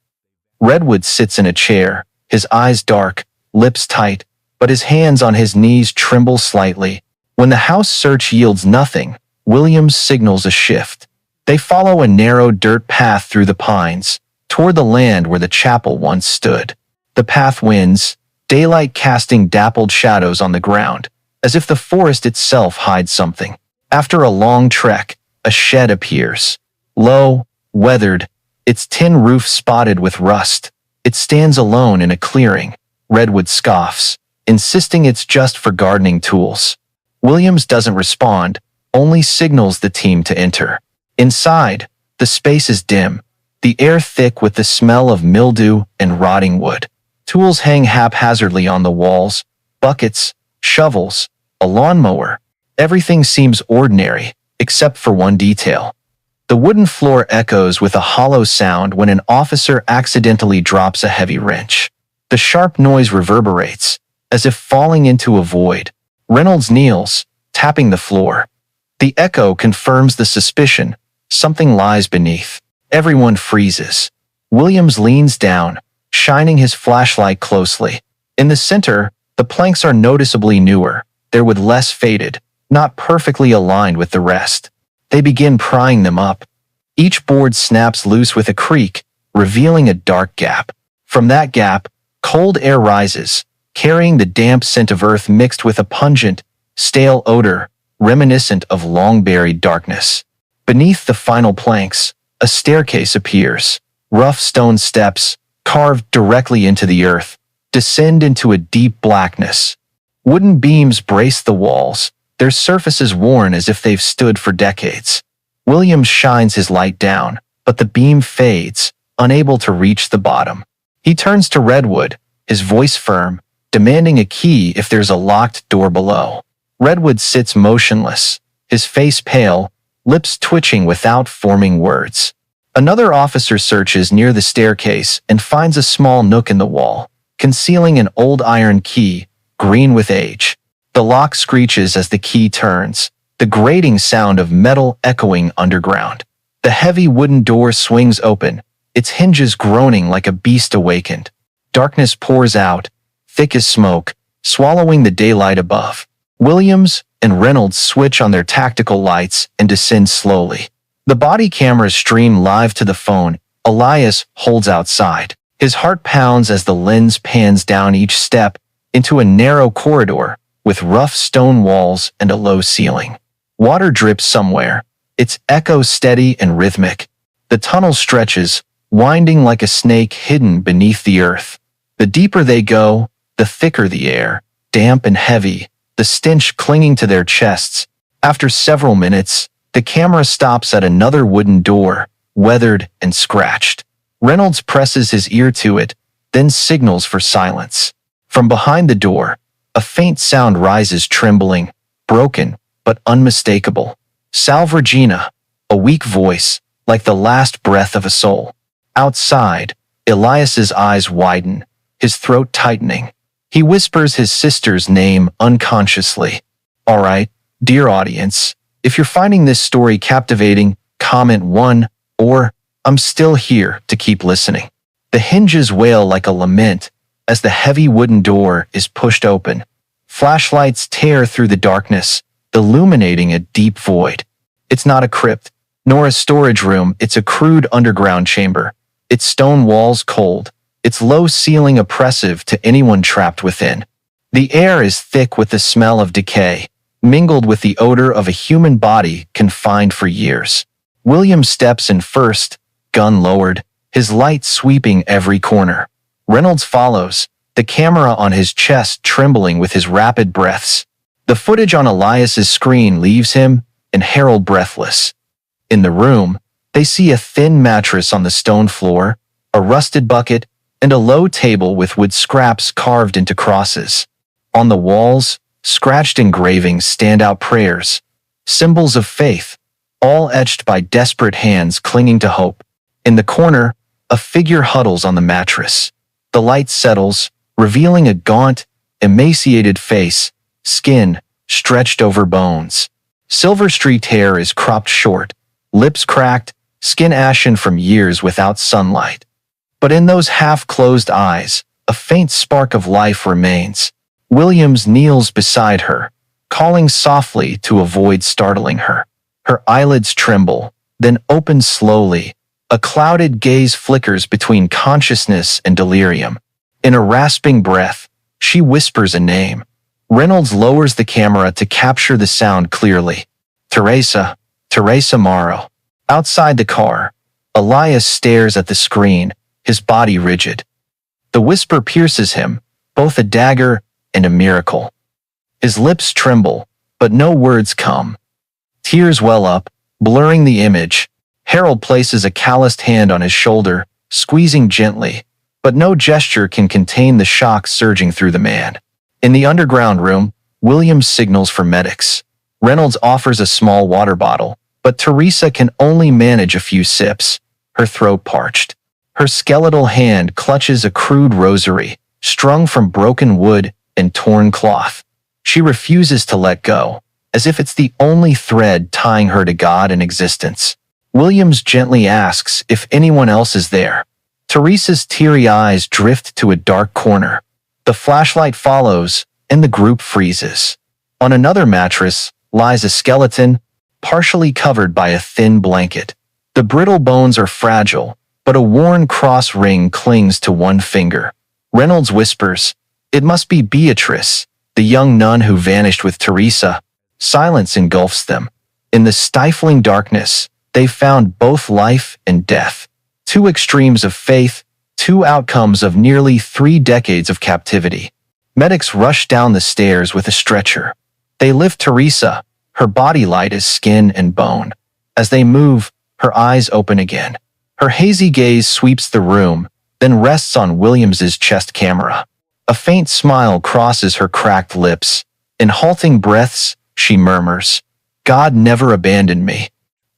Redwood sits in a chair, his eyes dark, lips tight, but his hands on his knees tremble slightly. When the house search yields nothing, Williams signals a shift. They follow a narrow dirt path through the pines, toward the land where the chapel once stood. The path winds, daylight casting dappled shadows on the ground, as if the forest itself hides something. After a long trek, a shed appears. Low, weathered, its tin roof spotted with rust. It stands alone in a clearing. Redwood scoffs, insisting it's just for gardening tools. Williams doesn't respond, only signals the team to enter. Inside, the space is dim, the air thick with the smell of mildew and rotting wood. Tools hang haphazardly on the walls, buckets, shovels, a lawnmower. Everything seems ordinary, except for one detail. The wooden floor echoes with a hollow sound when an officer accidentally drops a heavy wrench. The sharp noise reverberates, as if falling into a void. Reynolds kneels, tapping the floor. The echo confirms the suspicion. Something lies beneath. Everyone freezes. Williams leans down, shining his flashlight closely. In the center, the planks are noticeably newer. They're with less faded, not perfectly aligned with the rest. They begin prying them up. Each board snaps loose with a creak, revealing a dark gap. From that gap, cold air rises, carrying the damp scent of earth mixed with a pungent, stale odor, reminiscent of long-buried darkness. Beneath the final planks, a staircase appears. Rough stone steps, carved directly into the earth, descend into a deep blackness. Wooden beams brace the walls, their surfaces worn as if they've stood for decades. Williams shines his light down, but the beam fades, unable to reach the bottom. He turns to Redwood, his voice firm, demanding a key if there's a locked door below. Redwood sits motionless, his face pale, lips twitching without forming words. Another officer searches near the staircase and finds a small nook in the wall, concealing an old iron key, green with age. The lock screeches as the key turns, the grating sound of metal echoing underground. The heavy wooden door swings open, its hinges groaning like a beast awakened. Darkness pours out, thick as smoke, swallowing the daylight above. Williams and Reynolds switch on their tactical lights and descend slowly. The body cameras stream live to the phone Elias holds outside. His heart pounds as the lens pans down each step into a narrow corridor with rough stone walls and a low ceiling. Water drips somewhere, its echo steady and rhythmic. The tunnel stretches, winding like a snake hidden beneath the earth. The deeper they go, the thicker the air, damp and heavy, the stench clinging to their chests. After several minutes, the camera stops at another wooden door, weathered and scratched. Reynolds presses his ear to it, then signals for silence. From behind the door, a faint sound rises, trembling, broken, but unmistakable. Salve Regina, a weak voice, like the last breath of a soul. Outside, Elias's eyes widen, his throat tightening. He whispers his sister's name unconsciously. All right, dear audience, if you're finding this story captivating, comment 1, or I'm still here to keep listening. The hinges wail like a lament as the heavy wooden door is pushed open. Flashlights tear through the darkness, illuminating a deep void. It's not a crypt, nor a storage room, it's a crude underground chamber. Its stone walls cold, its low ceiling oppressive to anyone trapped within. The air is thick with the smell of decay, mingled with the odor of a human body confined for years. William steps in first, gun lowered, his light sweeping every corner. Reynolds follows, the camera on his chest trembling with his rapid breaths. The footage on Elias's screen leaves him and Harold breathless. In the room, they see a thin mattress on the stone floor, a rusted bucket, and a low table with wood scraps carved into crosses. On the walls, scratched engravings stand out, prayers, symbols of faith, all etched by desperate hands clinging to hope. In the corner, a figure huddles on the mattress. The light settles, revealing a gaunt, emaciated face, skin stretched over bones. Silver-streaked hair is cropped short, lips cracked, skin ashen from years without sunlight. But in those half-closed eyes, a faint spark of life remains. Williams kneels beside her, calling softly to avoid startling her. Her eyelids tremble, then open slowly. A clouded gaze flickers between consciousness and delirium. In a rasping breath, she whispers a name. Reynolds lowers the camera to capture the sound clearly. Teresa, Teresa Morrow. Outside the car, Elias stares at the screen, his body rigid. The whisper pierces him, both a dagger and a miracle. His lips tremble, but no words come. Tears well up, blurring the image. Harold places a calloused hand on his shoulder, squeezing gently, but no gesture can contain the shock surging through the man. In the underground room, Williams signals for medics. Reynolds offers a small water bottle, but Teresa can only manage a few sips, her throat parched. Her skeletal hand clutches a crude rosary, strung from broken wood and torn cloth. She refuses to let go, as if it's the only thread tying her to God and existence. Williams gently asks if anyone else is there. Teresa's teary eyes drift to a dark corner. The flashlight follows, and the group freezes. On another mattress lies a skeleton, partially covered by a thin blanket. The brittle bones are fragile, but a worn cross ring clings to one finger. Reynolds whispers, "It must be Beatrice, the young nun who vanished with Teresa." Silence engulfs them. In the stifling darkness, they found both life and death. Two extremes of faith, two outcomes of nearly 3 decades of captivity. Medics rush down the stairs with a stretcher. They lift Teresa, her body light as skin and bone. As they move, her eyes open again. Her hazy gaze sweeps the room, then rests on Williams's chest camera. A faint smile crosses her cracked lips. In halting breaths, she murmurs, "God never abandoned me."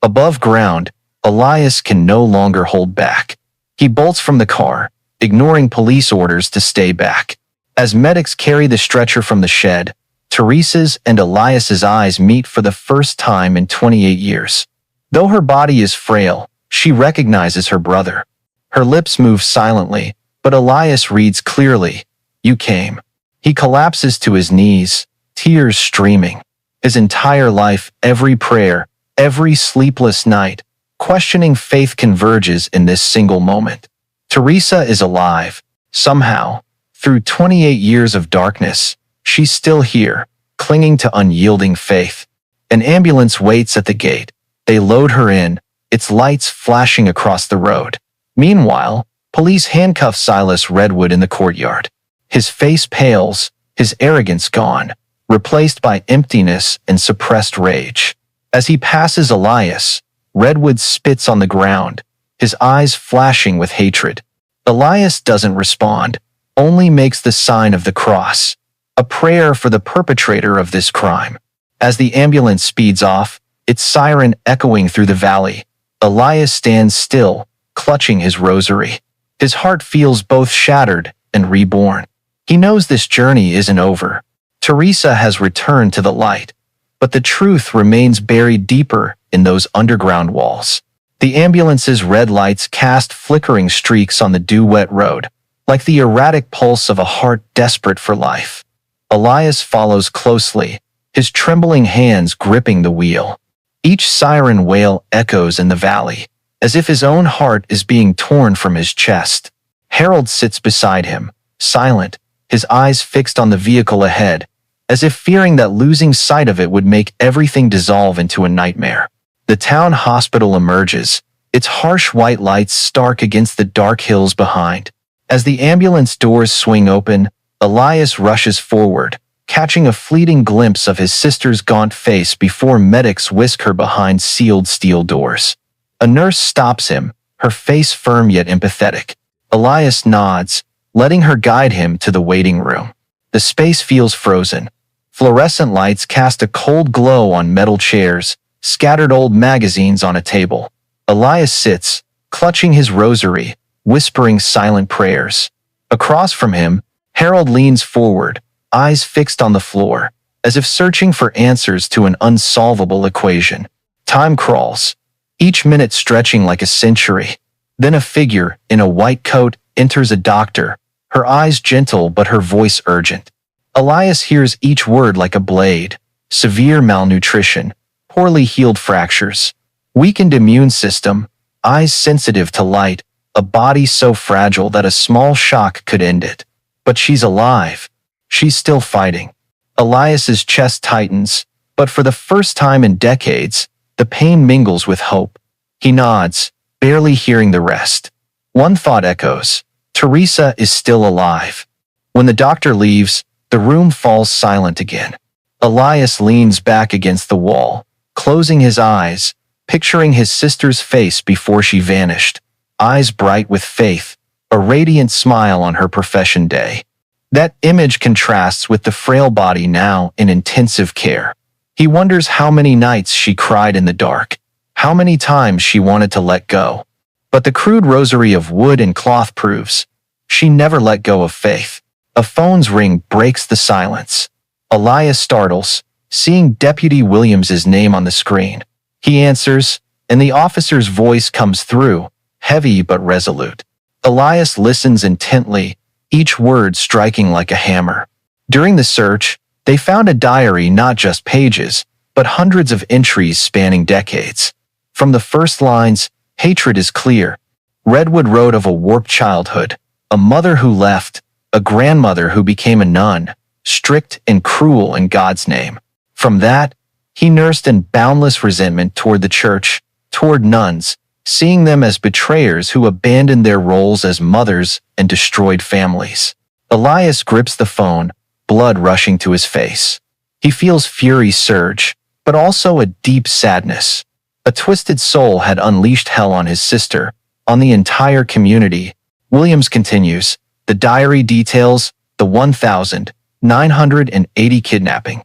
Above ground, Elias can no longer hold back. He bolts from the car, ignoring police orders to stay back. As medics carry the stretcher from the shed, Teresa's and Elias's eyes meet for the first time in 28 years. Though her body is frail, she recognizes her brother. Her lips move silently, but Elias reads clearly, "You came." He collapses to his knees, tears streaming. His entire life, every prayer, every sleepless night, questioning faith converges in this single moment. Teresa is alive. Somehow, through 28 years of darkness, she's still here, clinging to unyielding faith. An ambulance waits at the gate. They load her in, its lights flashing across the road. Meanwhile, police handcuff Silas Redwood in the courtyard. His face pales, his arrogance gone, replaced by emptiness and suppressed rage. As he passes Elias, Redwood spits on the ground, his eyes flashing with hatred. Elias doesn't respond, only makes the sign of the cross, a prayer for the perpetrator of this crime. As the ambulance speeds off, its siren echoing through the valley, Elias stands still, clutching his rosary. His heart feels both shattered and reborn. He knows this journey isn't over. Teresa has returned to the light, but the truth remains buried deeper in those underground walls. The ambulance's red lights cast flickering streaks on the dew-wet road, like the erratic pulse of a heart desperate for life. Elias follows closely, his trembling hands gripping the wheel. Each siren wail echoes in the valley, as if his own heart is being torn from his chest. Harold sits beside him, silent, his eyes fixed on the vehicle ahead, as if fearing that losing sight of it would make everything dissolve into a nightmare. The town hospital emerges, its harsh white lights stark against the dark hills behind. As the ambulance doors swing open, Elias rushes forward, catching a fleeting glimpse of his sister's gaunt face before medics whisk her behind sealed steel doors. A nurse stops him, her face firm yet empathetic. Elias nods, letting her guide him to the waiting room. The space feels frozen. Fluorescent lights cast a cold glow on metal chairs, scattered old magazines on a table. Elias sits, clutching his rosary, whispering silent prayers. Across from him, Harold leans forward, eyes fixed on the floor, as if searching for answers to an unsolvable equation. Time crawls, each minute stretching like a century. Then a figure in a white coat enters, a doctor, her eyes gentle but her voice urgent. Elias hears each word like a blade. Severe malnutrition, poorly healed fractures, weakened immune system, eyes sensitive to light, a body so fragile that a small shock could end it. But she's alive. She's still fighting. Elias's chest tightens, but for the first time in decades, the pain mingles with hope. He nods, barely hearing the rest. One thought echoes. Teresa is still alive. When the doctor leaves, the room falls silent again. Elias leans back against the wall, closing his eyes, picturing his sister's face before she vanished, eyes bright with faith, a radiant smile on her profession day. That image contrasts with the frail body now in intensive care. He wonders how many nights she cried in the dark, how many times she wanted to let go. But the crude rosary of wood and cloth proves she never let go of faith. A phone's ring breaks the silence. Elias startles, seeing Deputy Williams's name on the screen. He answers, and the officer's voice comes through, heavy but resolute. Elias listens intently, each word striking like a hammer. During the search, they found a diary, not just pages, but hundreds of entries spanning decades. From the first lines, hatred is clear. Redwood wrote of a warped childhood, a mother who left, a grandmother who became a nun, strict and cruel in God's name. From that, he nursed in boundless resentment toward the church, toward nuns, seeing them as betrayers who abandoned their roles as mothers and destroyed families. Elias grips the phone, blood rushing to his face. He feels fury surge, but also a deep sadness. A twisted soul had unleashed hell on his sister, on the entire community. Williams continues, the diary details the 1,980 kidnapping.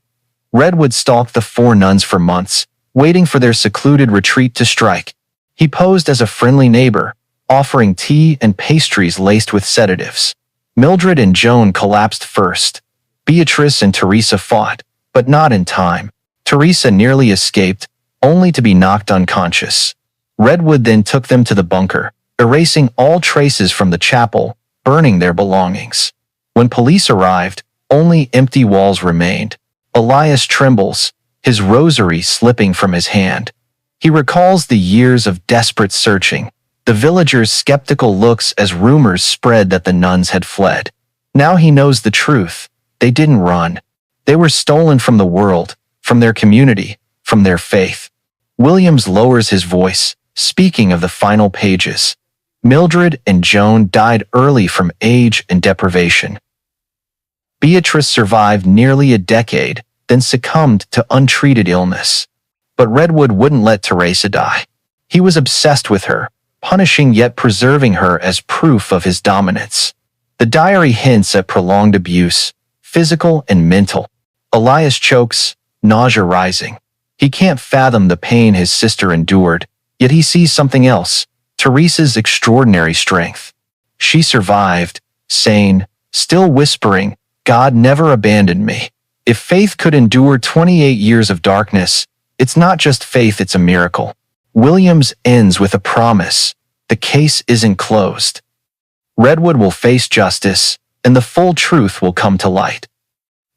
Redwood stalked the 4 nuns for months, waiting for their secluded retreat to strike. He posed as a friendly neighbor, offering tea and pastries laced with sedatives. Mildred and Joan collapsed first. Beatrice and Teresa fought, but not in time. Teresa nearly escaped, only to be knocked unconscious. Redwood then took them to the bunker, erasing all traces from the chapel, burning their belongings. When police arrived, only empty walls remained. Elias trembles, his rosary slipping from his hand. He recalls the years of desperate searching, the villagers' skeptical looks as rumors spread that the nuns had fled. Now he knows the truth. They didn't run. They were stolen from the world, from their community, from their faith. Williams lowers his voice, speaking of the final pages. Mildred and Joan died early from age and deprivation. Beatrice survived nearly a decade, then succumbed to untreated illness. But Redwood wouldn't let Teresa die. He was obsessed with her, punishing yet preserving her as proof of his dominance. The diary hints at prolonged abuse, physical and mental. Elias chokes, nausea rising. He can't fathom the pain his sister endured, yet he sees something else, Teresa's extraordinary strength. She survived, sane, still whispering, God never abandoned me. If faith could endure 28 years of darkness, it's not just faith, it's a miracle. Williams ends with a promise. The case isn't closed. Redwood will face justice, and the full truth will come to light.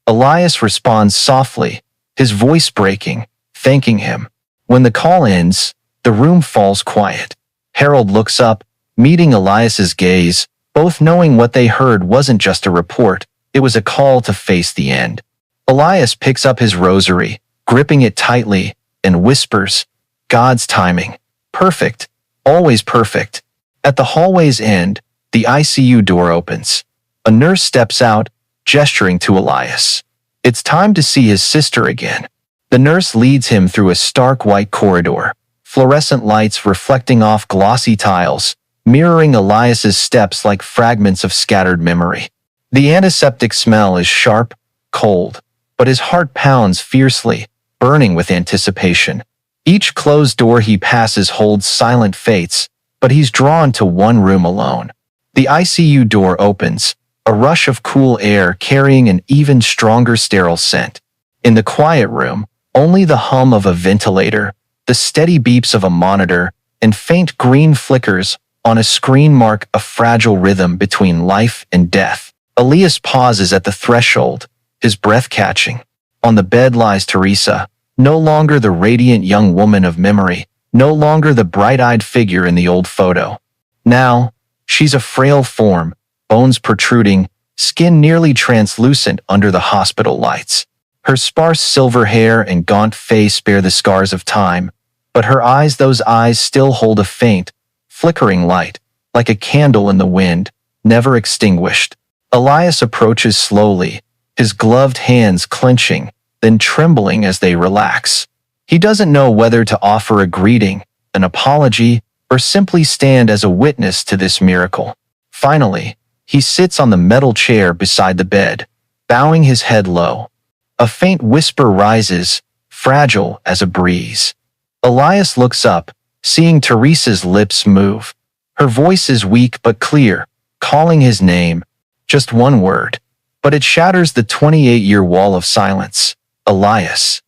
Elias responds softly, his voice breaking, thanking him. When the call ends, the room falls quiet. Harold looks up, meeting Elias's gaze, both knowing what they heard wasn't just a report, it was a call to face the end. Elias picks up his rosary, gripping it tightly, and whispers, God's timing. Perfect. Always perfect. At the hallway's end, the ICU door opens. A nurse steps out, gesturing to Elias. It's time to see his sister again. The nurse leads him through a stark white corridor, fluorescent lights reflecting off glossy tiles, mirroring Elias's steps like fragments of scattered memory. The antiseptic smell is sharp, cold, but his heart pounds fiercely, burning with anticipation. Each closed door he passes holds silent fates, but he's drawn to one room alone. The ICU door opens, a rush of cool air carrying an even stronger sterile scent. In the quiet room, only the hum of a ventilator, the steady beeps of a monitor, and faint green flickers on a screen mark a fragile rhythm between life and death. Elias pauses at the threshold, his breath catching. On the bed lies Teresa, no longer the radiant young woman of memory, no longer the bright-eyed figure in the old photo. Now, she's a frail form, bones protruding, skin nearly translucent under the hospital lights. Her sparse silver hair and gaunt face bear the scars of time, but her eyes, those eyes still hold a faint, flickering light, like a candle in the wind, never extinguished. Elias approaches slowly, his gloved hands clenching, then trembling as they relax. He doesn't know whether to offer a greeting, an apology, or simply stand as a witness to this miracle. Finally, he sits on the metal chair beside the bed, bowing his head low. A faint whisper rises, fragile as a breeze. Elias looks up, seeing Teresa's lips move. Her voice is weak but clear, calling his name. Just one word, but it shatters the 28-year wall of silence. Elias.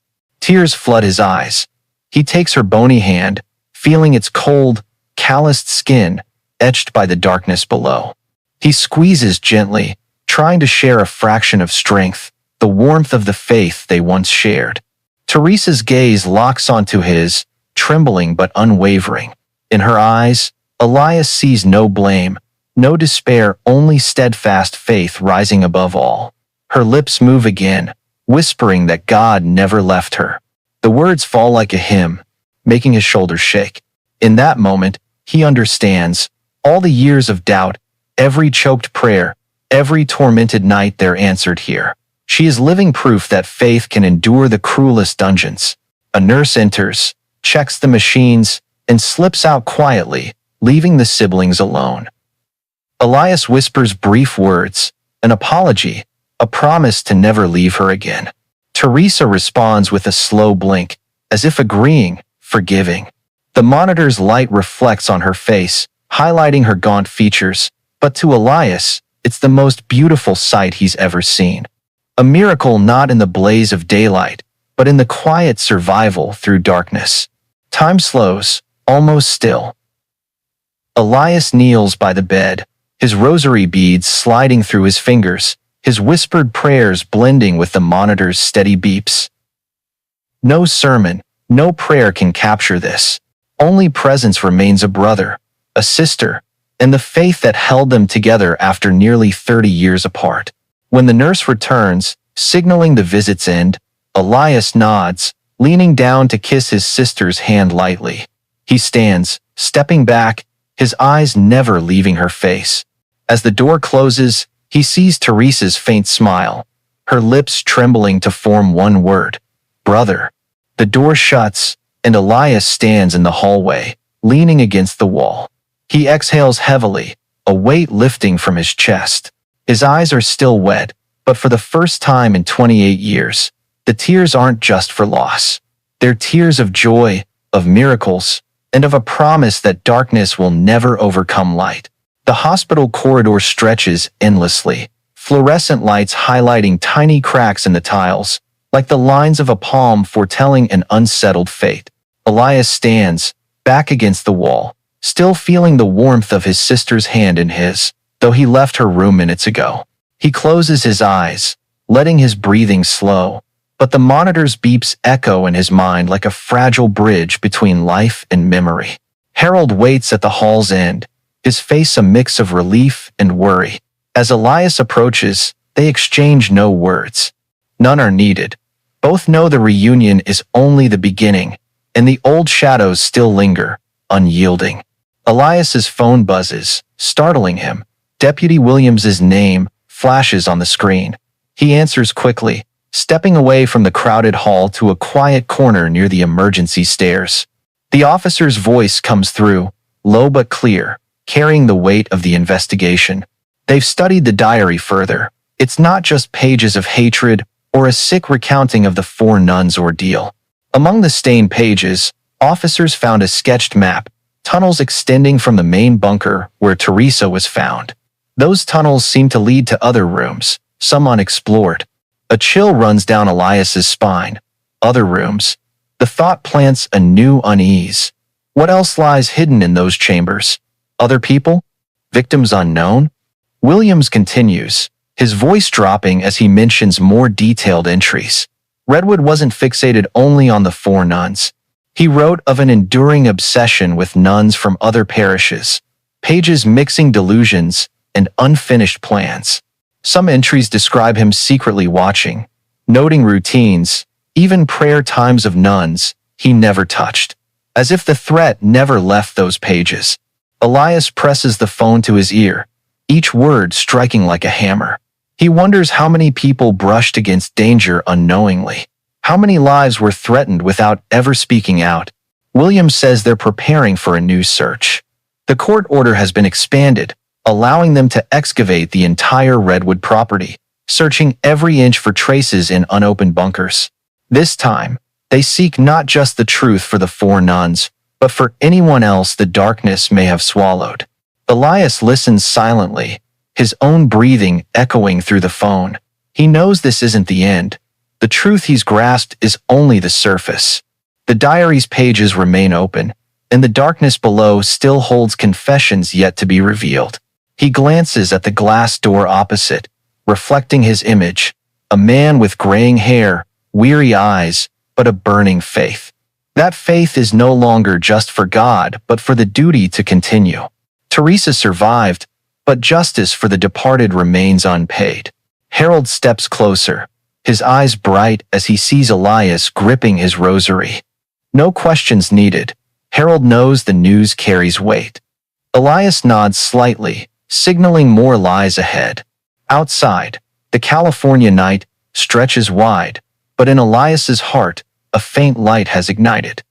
Tears flood his eyes. He takes her bony hand, feeling its cold, calloused skin, etched by the darkness below. He squeezes gently, trying to share a fraction of strength, the warmth of the faith they once shared. Teresa's gaze locks onto his, trembling but unwavering. In her eyes, Elias sees no blame, no despair, only steadfast faith rising above all. Her lips move again, whispering that God never left her. The words fall like a hymn, making his shoulders shake. In that moment, he understands all the years of doubt, every choked prayer, every tormented night they're answered here. She is living proof that faith can endure the cruelest dungeons. A nurse enters, checks the machines, and slips out quietly, leaving the siblings alone. Elias whispers brief words, an apology, a promise to never leave her again. Teresa responds with a slow blink, as if agreeing, forgiving. The monitor's light reflects on her face, highlighting her gaunt features, but to Elias, it's the most beautiful sight he's ever seen. A miracle not in the blaze of daylight, but in the quiet survival through darkness. Time slows, almost still. Elias kneels by the bed, his rosary beads sliding through his fingers, his whispered prayers blending with the monitor's steady beeps. No sermon, no prayer can capture this. Only presence remains, a brother, a sister, and the faith that held them together after nearly 30 years apart. When the nurse returns, signaling the visit's end, Elias nods, leaning down to kiss his sister's hand lightly. He stands, stepping back, his eyes never leaving her face. As the door closes, he sees Teresa's faint smile, her lips trembling to form one word, brother. The door shuts, and Elias stands in the hallway, leaning against the wall. He exhales heavily, a weight lifting from his chest. His eyes are still wet, but for the first time in 28 years, the tears aren't just for loss. They're tears of joy, of miracles, and of a promise that darkness will never overcome light. The hospital corridor stretches endlessly, fluorescent lights highlighting tiny cracks in the tiles, like the lines of a palm foretelling an unsettled fate. Elias stands, back against the wall, still feeling the warmth of his sister's hand in his, though he left her room minutes ago. He closes his eyes, letting his breathing slow, but the monitor's beeps echo in his mind like a fragile bridge between life and memory. Harold waits at the hall's end, his face a mix of relief and worry. As Elias approaches, they exchange no words. None are needed. Both know the reunion is only the beginning, and the old shadows still linger, unyielding. Elias's phone buzzes, startling him. Deputy Williams's name flashes on the screen. He answers quickly, stepping away from the crowded hall to a quiet corner near the emergency stairs. The officer's voice comes through, low but clear, carrying the weight of the investigation. They've studied the diary further. It's not just pages of hatred or a sick recounting of the four nuns' ordeal. Among the stained pages, officers found a sketched map, tunnels extending from the main bunker where Teresa was found. Those tunnels seem to lead to other rooms, some unexplored. A chill runs down Elias's spine. Other rooms. The thought plants a new unease. What else lies hidden in those chambers? Other people? Victims unknown? Williams continues, his voice dropping as he mentions more detailed entries. Redwood wasn't fixated only on the 4 nuns. He wrote of an enduring obsession with nuns from other parishes, pages mixing delusions and unfinished plans. Some entries describe him secretly watching, noting routines, even prayer times of nuns he never touched, as if the threat never left those pages. Elias presses the phone to his ear, each word striking like a hammer. He wonders how many people brushed against danger unknowingly. How many lives were threatened without ever speaking out? Williams says they're preparing for a new search. The court order has been expanded, allowing them to excavate the entire Redwood property, searching every inch for traces in unopened bunkers. This time, they seek not just the truth for the 4 nuns, but for anyone else the darkness may have swallowed. Elias listens silently, his own breathing echoing through the phone. He knows this isn't the end. The truth he's grasped is only the surface. The diary's pages remain open, and the darkness below still holds confessions yet to be revealed. He glances at the glass door opposite, reflecting his image, a man with graying hair, weary eyes, but a burning faith. That faith is no longer just for God, but for the duty to continue. Teresa survived, but justice for the departed remains unpaid. Harold steps closer, his eyes bright as he sees Elias gripping his rosary. No questions needed. Harold knows the news carries weight. Elias nods slightly, signaling more lies ahead. Outside, the California night stretches wide, but in Elias's heart, a faint light has ignited.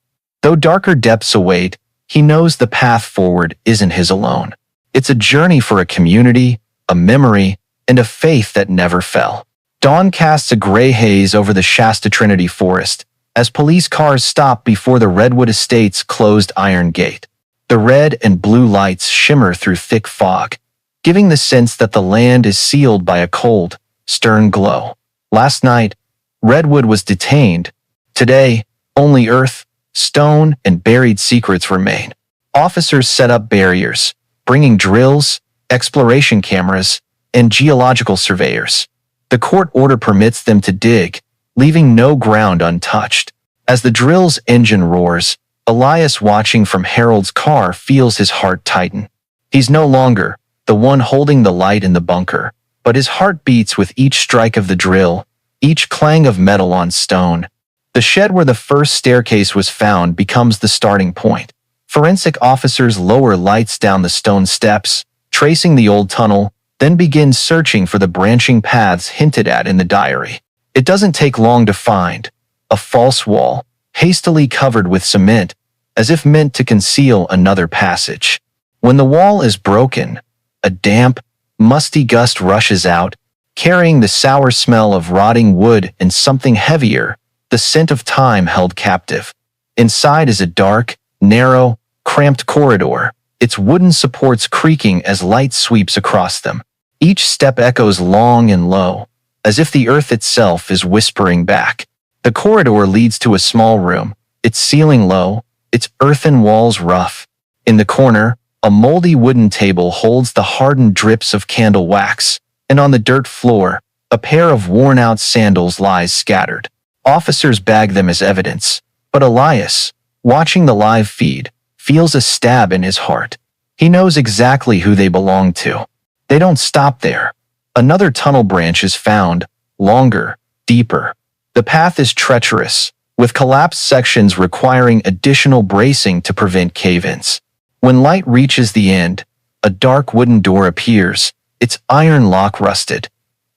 Though darker depths await, he knows the path forward isn't his alone. It's a journey for a community, a memory, and a faith that never fell. Dawn casts a gray haze over the Shasta Trinity forest as police cars stop before the Redwood Estate's closed iron gate. The red and blue lights shimmer through thick fog, giving the sense that the land is sealed by a cold, stern glow. Last night, Redwood was detained. Today, only earth, stone, and buried secrets remain. Officers set up barriers, bringing drills, exploration cameras, and geological surveyors. The court order permits them to dig, leaving no ground untouched. As the drill's engine roars, Elias, watching from Harold's car, feels his heart tighten. He's no longer the one holding the light in the bunker, but his heart beats with each strike of the drill, each clang of metal on stone. The shed where the first staircase was found becomes the starting point. Forensic officers lower lights down the stone steps, tracing the old tunnel, then begin searching for the branching paths hinted at in the diary. It doesn't take long to find a false wall, hastily covered with cement, as if meant to conceal another passage. When the wall is broken, a damp, musty gust rushes out, carrying the sour smell of rotting wood and something heavier, the scent of time held captive. Inside is a dark, narrow, cramped corridor, its wooden supports creaking as light sweeps across them. Each step echoes long and low, as if the earth itself is whispering back. The corridor leads to a small room, its ceiling low, its earthen walls rough. In the corner, a moldy wooden table holds the hardened drips of candle wax, and on the dirt floor, a pair of worn-out sandals lies scattered. Officers bag them as evidence, but Elias, watching the live feed, feels a stab in his heart. He knows exactly who they belong to. They don't stop there. Another tunnel branch is found, longer, deeper. The path is treacherous, with collapsed sections requiring additional bracing to prevent cave-ins. When light reaches the end, a dark wooden door appears, its iron lock rusted.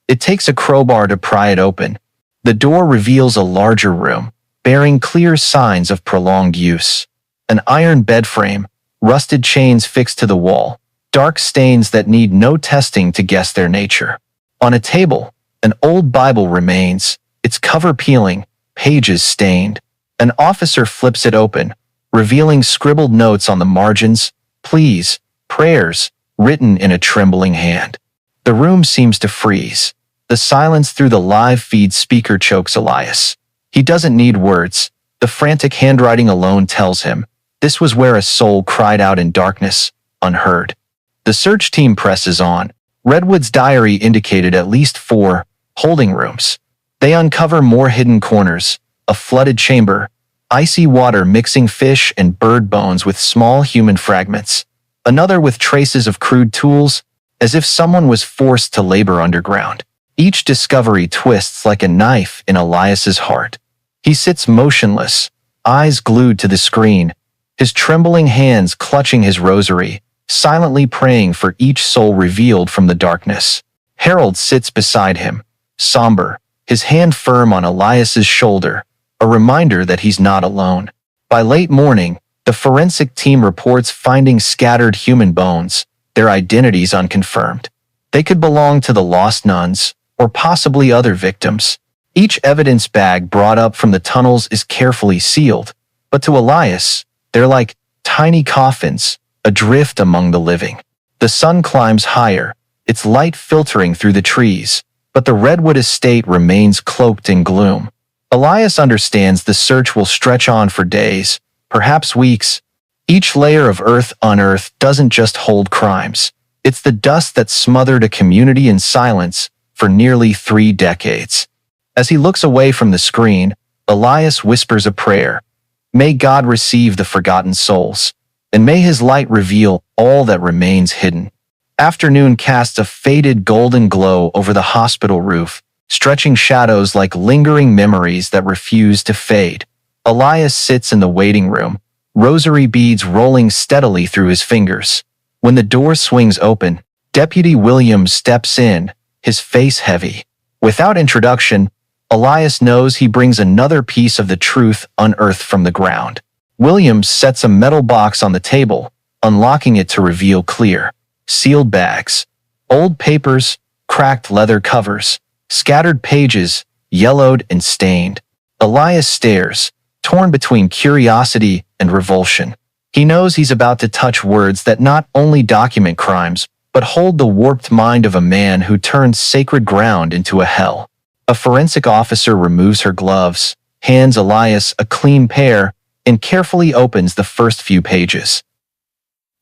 It takes a crowbar to pry it open. The door reveals a larger room, bearing clear signs of prolonged use. An iron bed frame, rusted chains fixed to the wall, dark stains that need no testing to guess their nature. On a table, an old Bible remains, its cover peeling, pages stained. An officer flips it open, revealing scribbled notes on the margins, pleas, prayers, written in a trembling hand. The room seems to freeze. The silence through the live feed speaker chokes Elias. He doesn't need words. The frantic handwriting alone tells him this was where a soul cried out in darkness, unheard. The search team presses on. Redwood's diary indicated at least 4 holding rooms. They uncover more hidden corners, a flooded chamber, icy water mixing fish and bird bones with small human fragments, another with traces of crude tools, as if someone was forced to labor underground. Each discovery twists like a knife in Elias's heart. He sits motionless, eyes glued to the screen, his trembling hands clutching his rosary, silently praying for each soul revealed from the darkness. Harold sits beside him, somber, his hand firm on Elias's shoulder, a reminder that he's not alone. By late morning, the forensic team reports finding scattered human bones, their identities unconfirmed. They could belong to the lost nuns, or possibly other victims. Each evidence bag brought up from the tunnels is carefully sealed, but to Elias, they're like tiny coffins, adrift among the living. The sun climbs higher, its light filtering through the trees, but the Redwood estate remains cloaked in gloom. Elias understands the search will stretch on for days, perhaps weeks. Each layer of earth unearthed doesn't just hold crimes. It's the dust that smothered a community in silence for nearly 3 decades. As he looks away from the screen, Elias whispers a prayer. May God receive the forgotten souls, and may his light reveal all that remains hidden. Afternoon casts a faded golden glow over the hospital roof, stretching shadows like lingering memories that refuse to fade. Elias sits in the waiting room, rosary beads rolling steadily through his fingers. When the door swings open, Deputy Williams steps in, his face heavy. Without introduction, Elias knows he brings another piece of the truth unearthed from the ground. Williams sets a metal box on the table, unlocking it to reveal clear, sealed bags. Old papers, cracked leather covers, scattered pages, yellowed and stained. Elias stares, torn between curiosity and revulsion. He knows he's about to touch words that not only document crimes, but hold the warped mind of a man who turned sacred ground into a hell. A forensic officer removes her gloves, hands Elias a clean pair, and carefully opens the first few pages.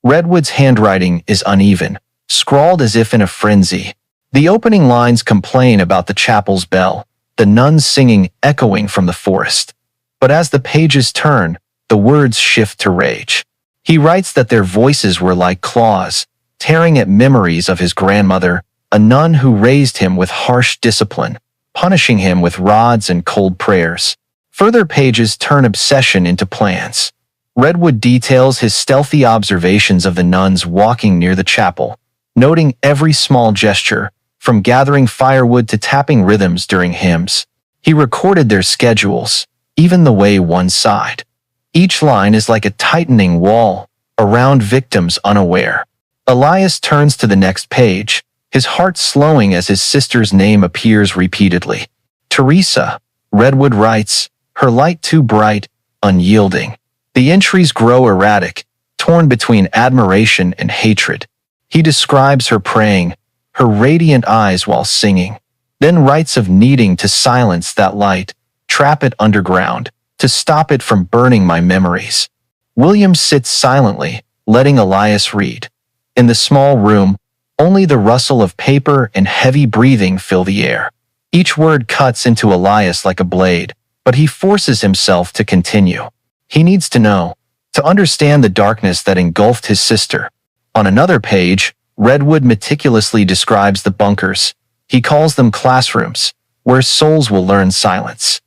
Redwood's handwriting is uneven, scrawled as if in a frenzy. The opening lines complain about the chapel's bell, the nuns singing echoing from the forest. But as the pages turn, the words shift to rage. He writes that their voices were like claws, tearing at memories of his grandmother, a nun who raised him with harsh discipline, punishing him with rods and cold prayers. Further pages turn obsession into plans. Redwood details his stealthy observations of the nuns walking near the chapel, noting every small gesture, from gathering firewood to tapping rhythms during hymns. He recorded their schedules, even the way one sighed. Each line is like a tightening wall around victims unaware. Elias turns to the next page, his heart slowing as his sister's name appears repeatedly. Teresa, Redwood writes, her light too bright, unyielding. The entries grow erratic, torn between admiration and hatred. He describes her praying, her radiant eyes while singing, then writes of needing to silence that light, trap it underground, to stop it from burning my memories. William sits silently, letting Elias read. In the small room, only the rustle of paper and heavy breathing fill the air. Each word cuts into Elias like a blade, but he forces himself to continue. He needs to know, to understand the darkness that engulfed his sister. On another page, Redwood meticulously describes the bunkers. He calls them classrooms, where souls will learn silence.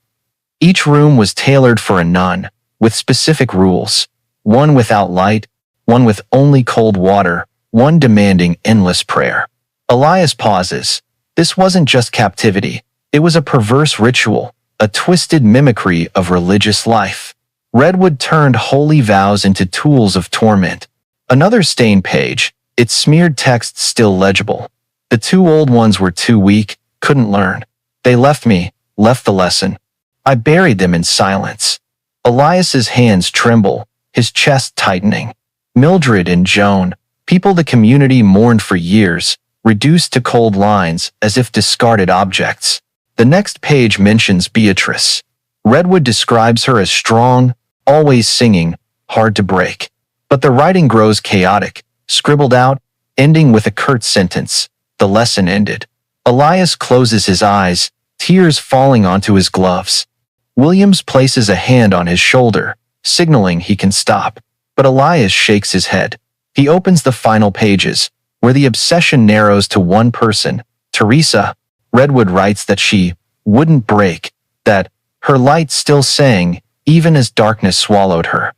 Each room was tailored for a nun, with specific rules, one without light, one with only cold water, one demanding endless prayer. Elias pauses. This wasn't just captivity, it was a perverse ritual, a twisted mimicry of religious life. Redwood turned holy vows into tools of torment. Another stained page, its smeared text still legible. The 2 old ones were too weak, couldn't learn. They left the lesson. I buried them in silence. Elias's hands tremble, his chest tightening. Mildred and Joan, people the community mourned for years, reduced to cold lines as if discarded objects. The next page mentions Beatrice. Redwood describes her as strong, always singing, hard to break. But the writing grows chaotic, scribbled out, ending with a curt sentence. The lesson ended. Elias closes his eyes, tears falling onto his gloves. Williams places a hand on his shoulder, signaling he can stop. But Elias shakes his head. He opens the final pages, where the obsession narrows to one person, Teresa. Redwood writes that she wouldn't break, that her light still sang, even as darkness swallowed her.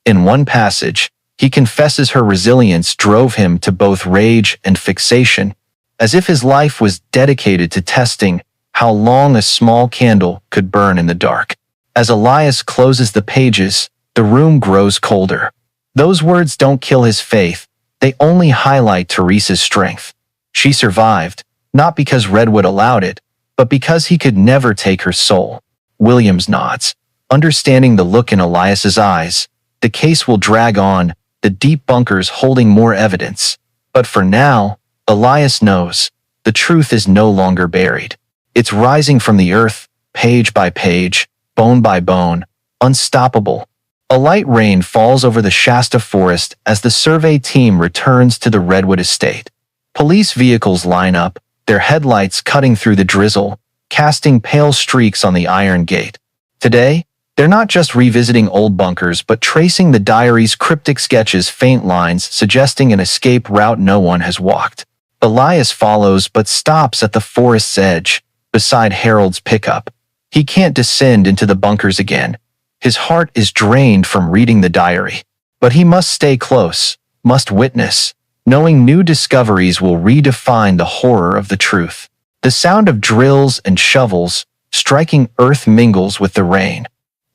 In one passage, he confesses her resilience drove him to both rage and fixation, as if his life was dedicated to testing how long a small candle could burn in the dark. As Elias closes the pages, the room grows colder. Those words don't kill his faith, they only highlight Teresa's strength. She survived, not because Redwood allowed it, but because he could never take her soul. Williams nods, understanding the look in Elias's eyes. The case will drag on, the deep bunkers holding more evidence. But for now, Elias knows, the truth is no longer buried. It's rising from the earth, page by page, bone by bone, unstoppable. A light rain falls over the Shasta forest as the survey team returns to the Redwood estate. Police vehicles line up, their headlights cutting through the drizzle, casting pale streaks on the iron gate. Today, they're not just revisiting old bunkers but tracing the diary's cryptic sketches, faint lines suggesting an escape route no one has walked. Elias follows but stops at the forest's edge, beside Harold's pickup. He can't descend into the bunkers again. His heart is drained from reading the diary. But he must stay close, must witness, knowing new discoveries will redefine the horror of the truth. The sound of drills and shovels striking earth mingles with the rain.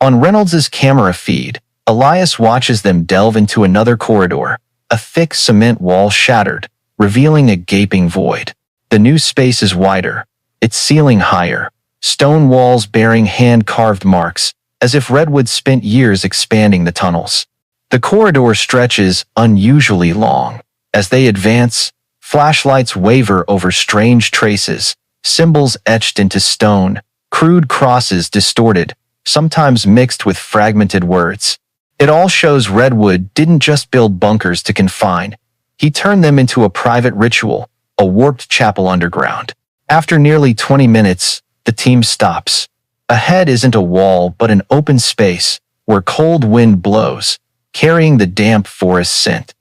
On Reynolds's camera feed, Elias watches them delve into another corridor, a thick cement wall shattered, revealing a gaping void. The new space is wider, its ceiling higher, stone walls bearing hand-carved marks, as if Redwood spent years expanding the tunnels. The corridor stretches unusually long. As they advance, flashlights waver over strange traces, symbols etched into stone, crude crosses distorted, sometimes mixed with fragmented words. It all shows Redwood didn't just build bunkers to confine. He turned them into a private ritual, a warped chapel underground. After nearly 20 minutes, the team stops. Ahead isn't a wall but an open space, where cold wind blows, carrying the damp forest scent.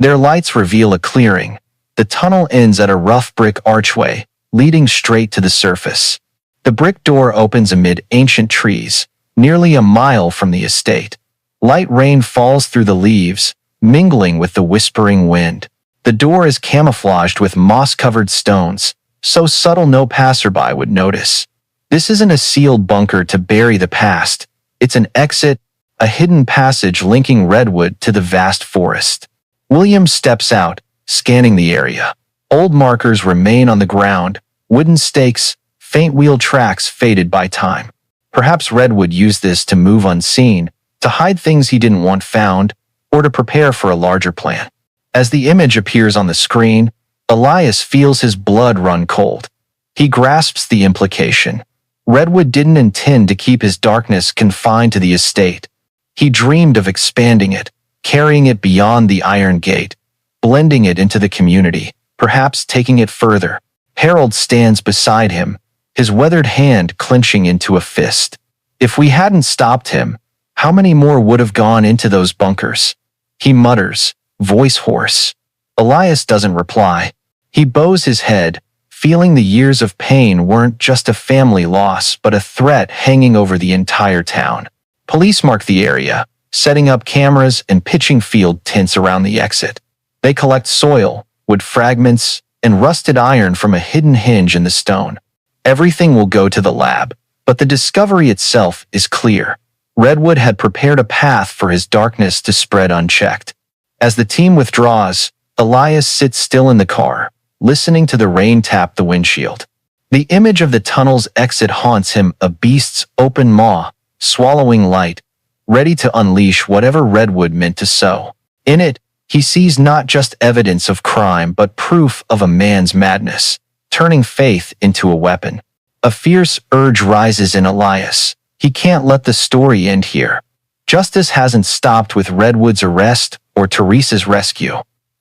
Their lights reveal a clearing. The tunnel ends at a rough brick archway, leading straight to the surface. The brick door opens amid ancient trees, nearly a mile from the estate. Light rain falls through the leaves, mingling with the whispering wind. The door is camouflaged with moss-covered stones, so subtle no passerby would notice. This isn't a sealed bunker to bury the past. It's an exit, a hidden passage linking Redwood to the vast forest. Williams steps out, scanning the area. Old markers remain on the ground, wooden stakes, faint wheel tracks faded by time. Perhaps Redwood used this to move unseen, to hide things he didn't want found, or to prepare for a larger plan. As the image appears on the screen, Elias feels his blood run cold. He grasps the implication. Redwood didn't intend to keep his darkness confined to the estate. He dreamed of expanding it, carrying it beyond the iron gate, blending it into the community, perhaps taking it further. Harold stands beside him, his weathered hand clenching into a fist. If we hadn't stopped him, how many more would have gone into those bunkers? He mutters, voice hoarse. Elias doesn't reply. He bows his head, feeling the years of pain weren't just a family loss but a threat hanging over the entire town. Police mark the area, setting up cameras and pitching field tents around the exit. They collect soil, wood fragments, and rusted iron from a hidden hinge in the stone. Everything will go to the lab, but the discovery itself is clear. Redwood had prepared a path for his darkness to spread unchecked. As the team withdraws, Elias sits still in the car, listening to the rain tap the windshield. The image of the tunnel's exit haunts him, a beast's open maw, swallowing light, ready to unleash whatever Redwood meant to sow. In it, he sees not just evidence of crime but proof of a man's madness, turning faith into a weapon. A fierce urge rises in Elias. He can't let the story end here. Justice hasn't stopped with Redwood's arrest or Teresa's rescue.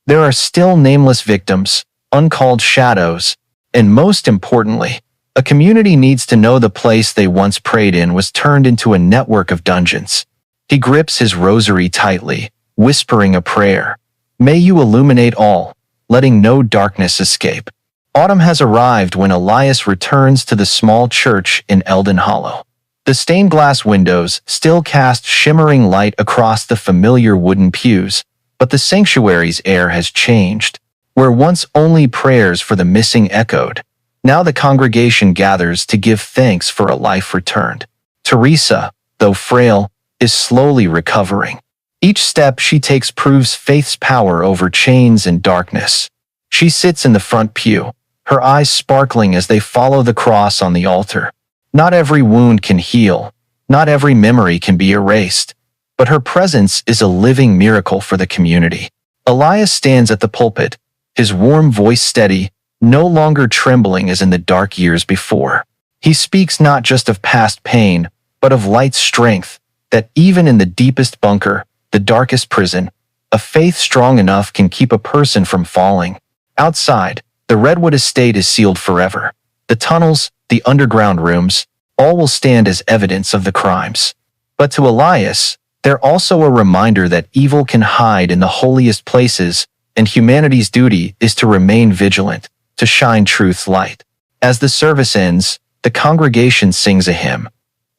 There are still nameless victims, uncalled shadows, and most importantly, a community needs to know the place they once prayed in was turned into a network of dungeons. He grips his rosary tightly, whispering a prayer. May you illuminate all, letting no darkness escape. Autumn has arrived when Elias returns to the small church in Eldon Hollow. The stained glass windows still cast shimmering light across the familiar wooden pews, but the sanctuary's air has changed. Where once only prayers for the missing echoed, now the congregation gathers to give thanks for a life returned. Teresa, though frail, is slowly recovering. Each step she takes proves faith's power over chains and darkness. She sits in the front pew, her eyes sparkling as they follow the cross on the altar. Not every wound can heal, not every memory can be erased, but her presence is a living miracle for the community. Elias stands at the pulpit, his warm voice steady, no longer trembling as in the dark years before. He speaks not just of past pain, but of light's strength, that even in the deepest bunker, the darkest prison, a faith strong enough can keep a person from falling. Outside, the Redwood estate is sealed forever. The tunnels, the underground rooms, all will stand as evidence of the crimes. But to Elias, they're also a reminder that evil can hide in the holiest places, and humanity's duty is to remain vigilant, to shine truth's light. As the service ends, the congregation sings a hymn.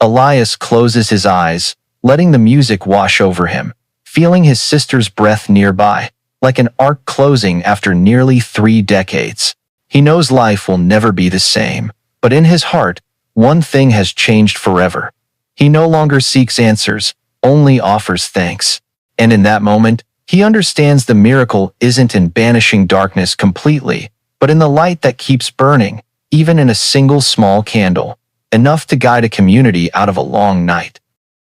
Elias closes his eyes, letting the music wash over him, feeling his sister's breath nearby, like an arc closing after nearly 3 decades. He knows life will never be the same, but in his heart, one thing has changed forever. He no longer seeks answers, only offers thanks. And in that moment, he understands the miracle isn't in banishing darkness completely, but in the light that keeps burning, even in a single small candle, enough to guide a community out of a long night.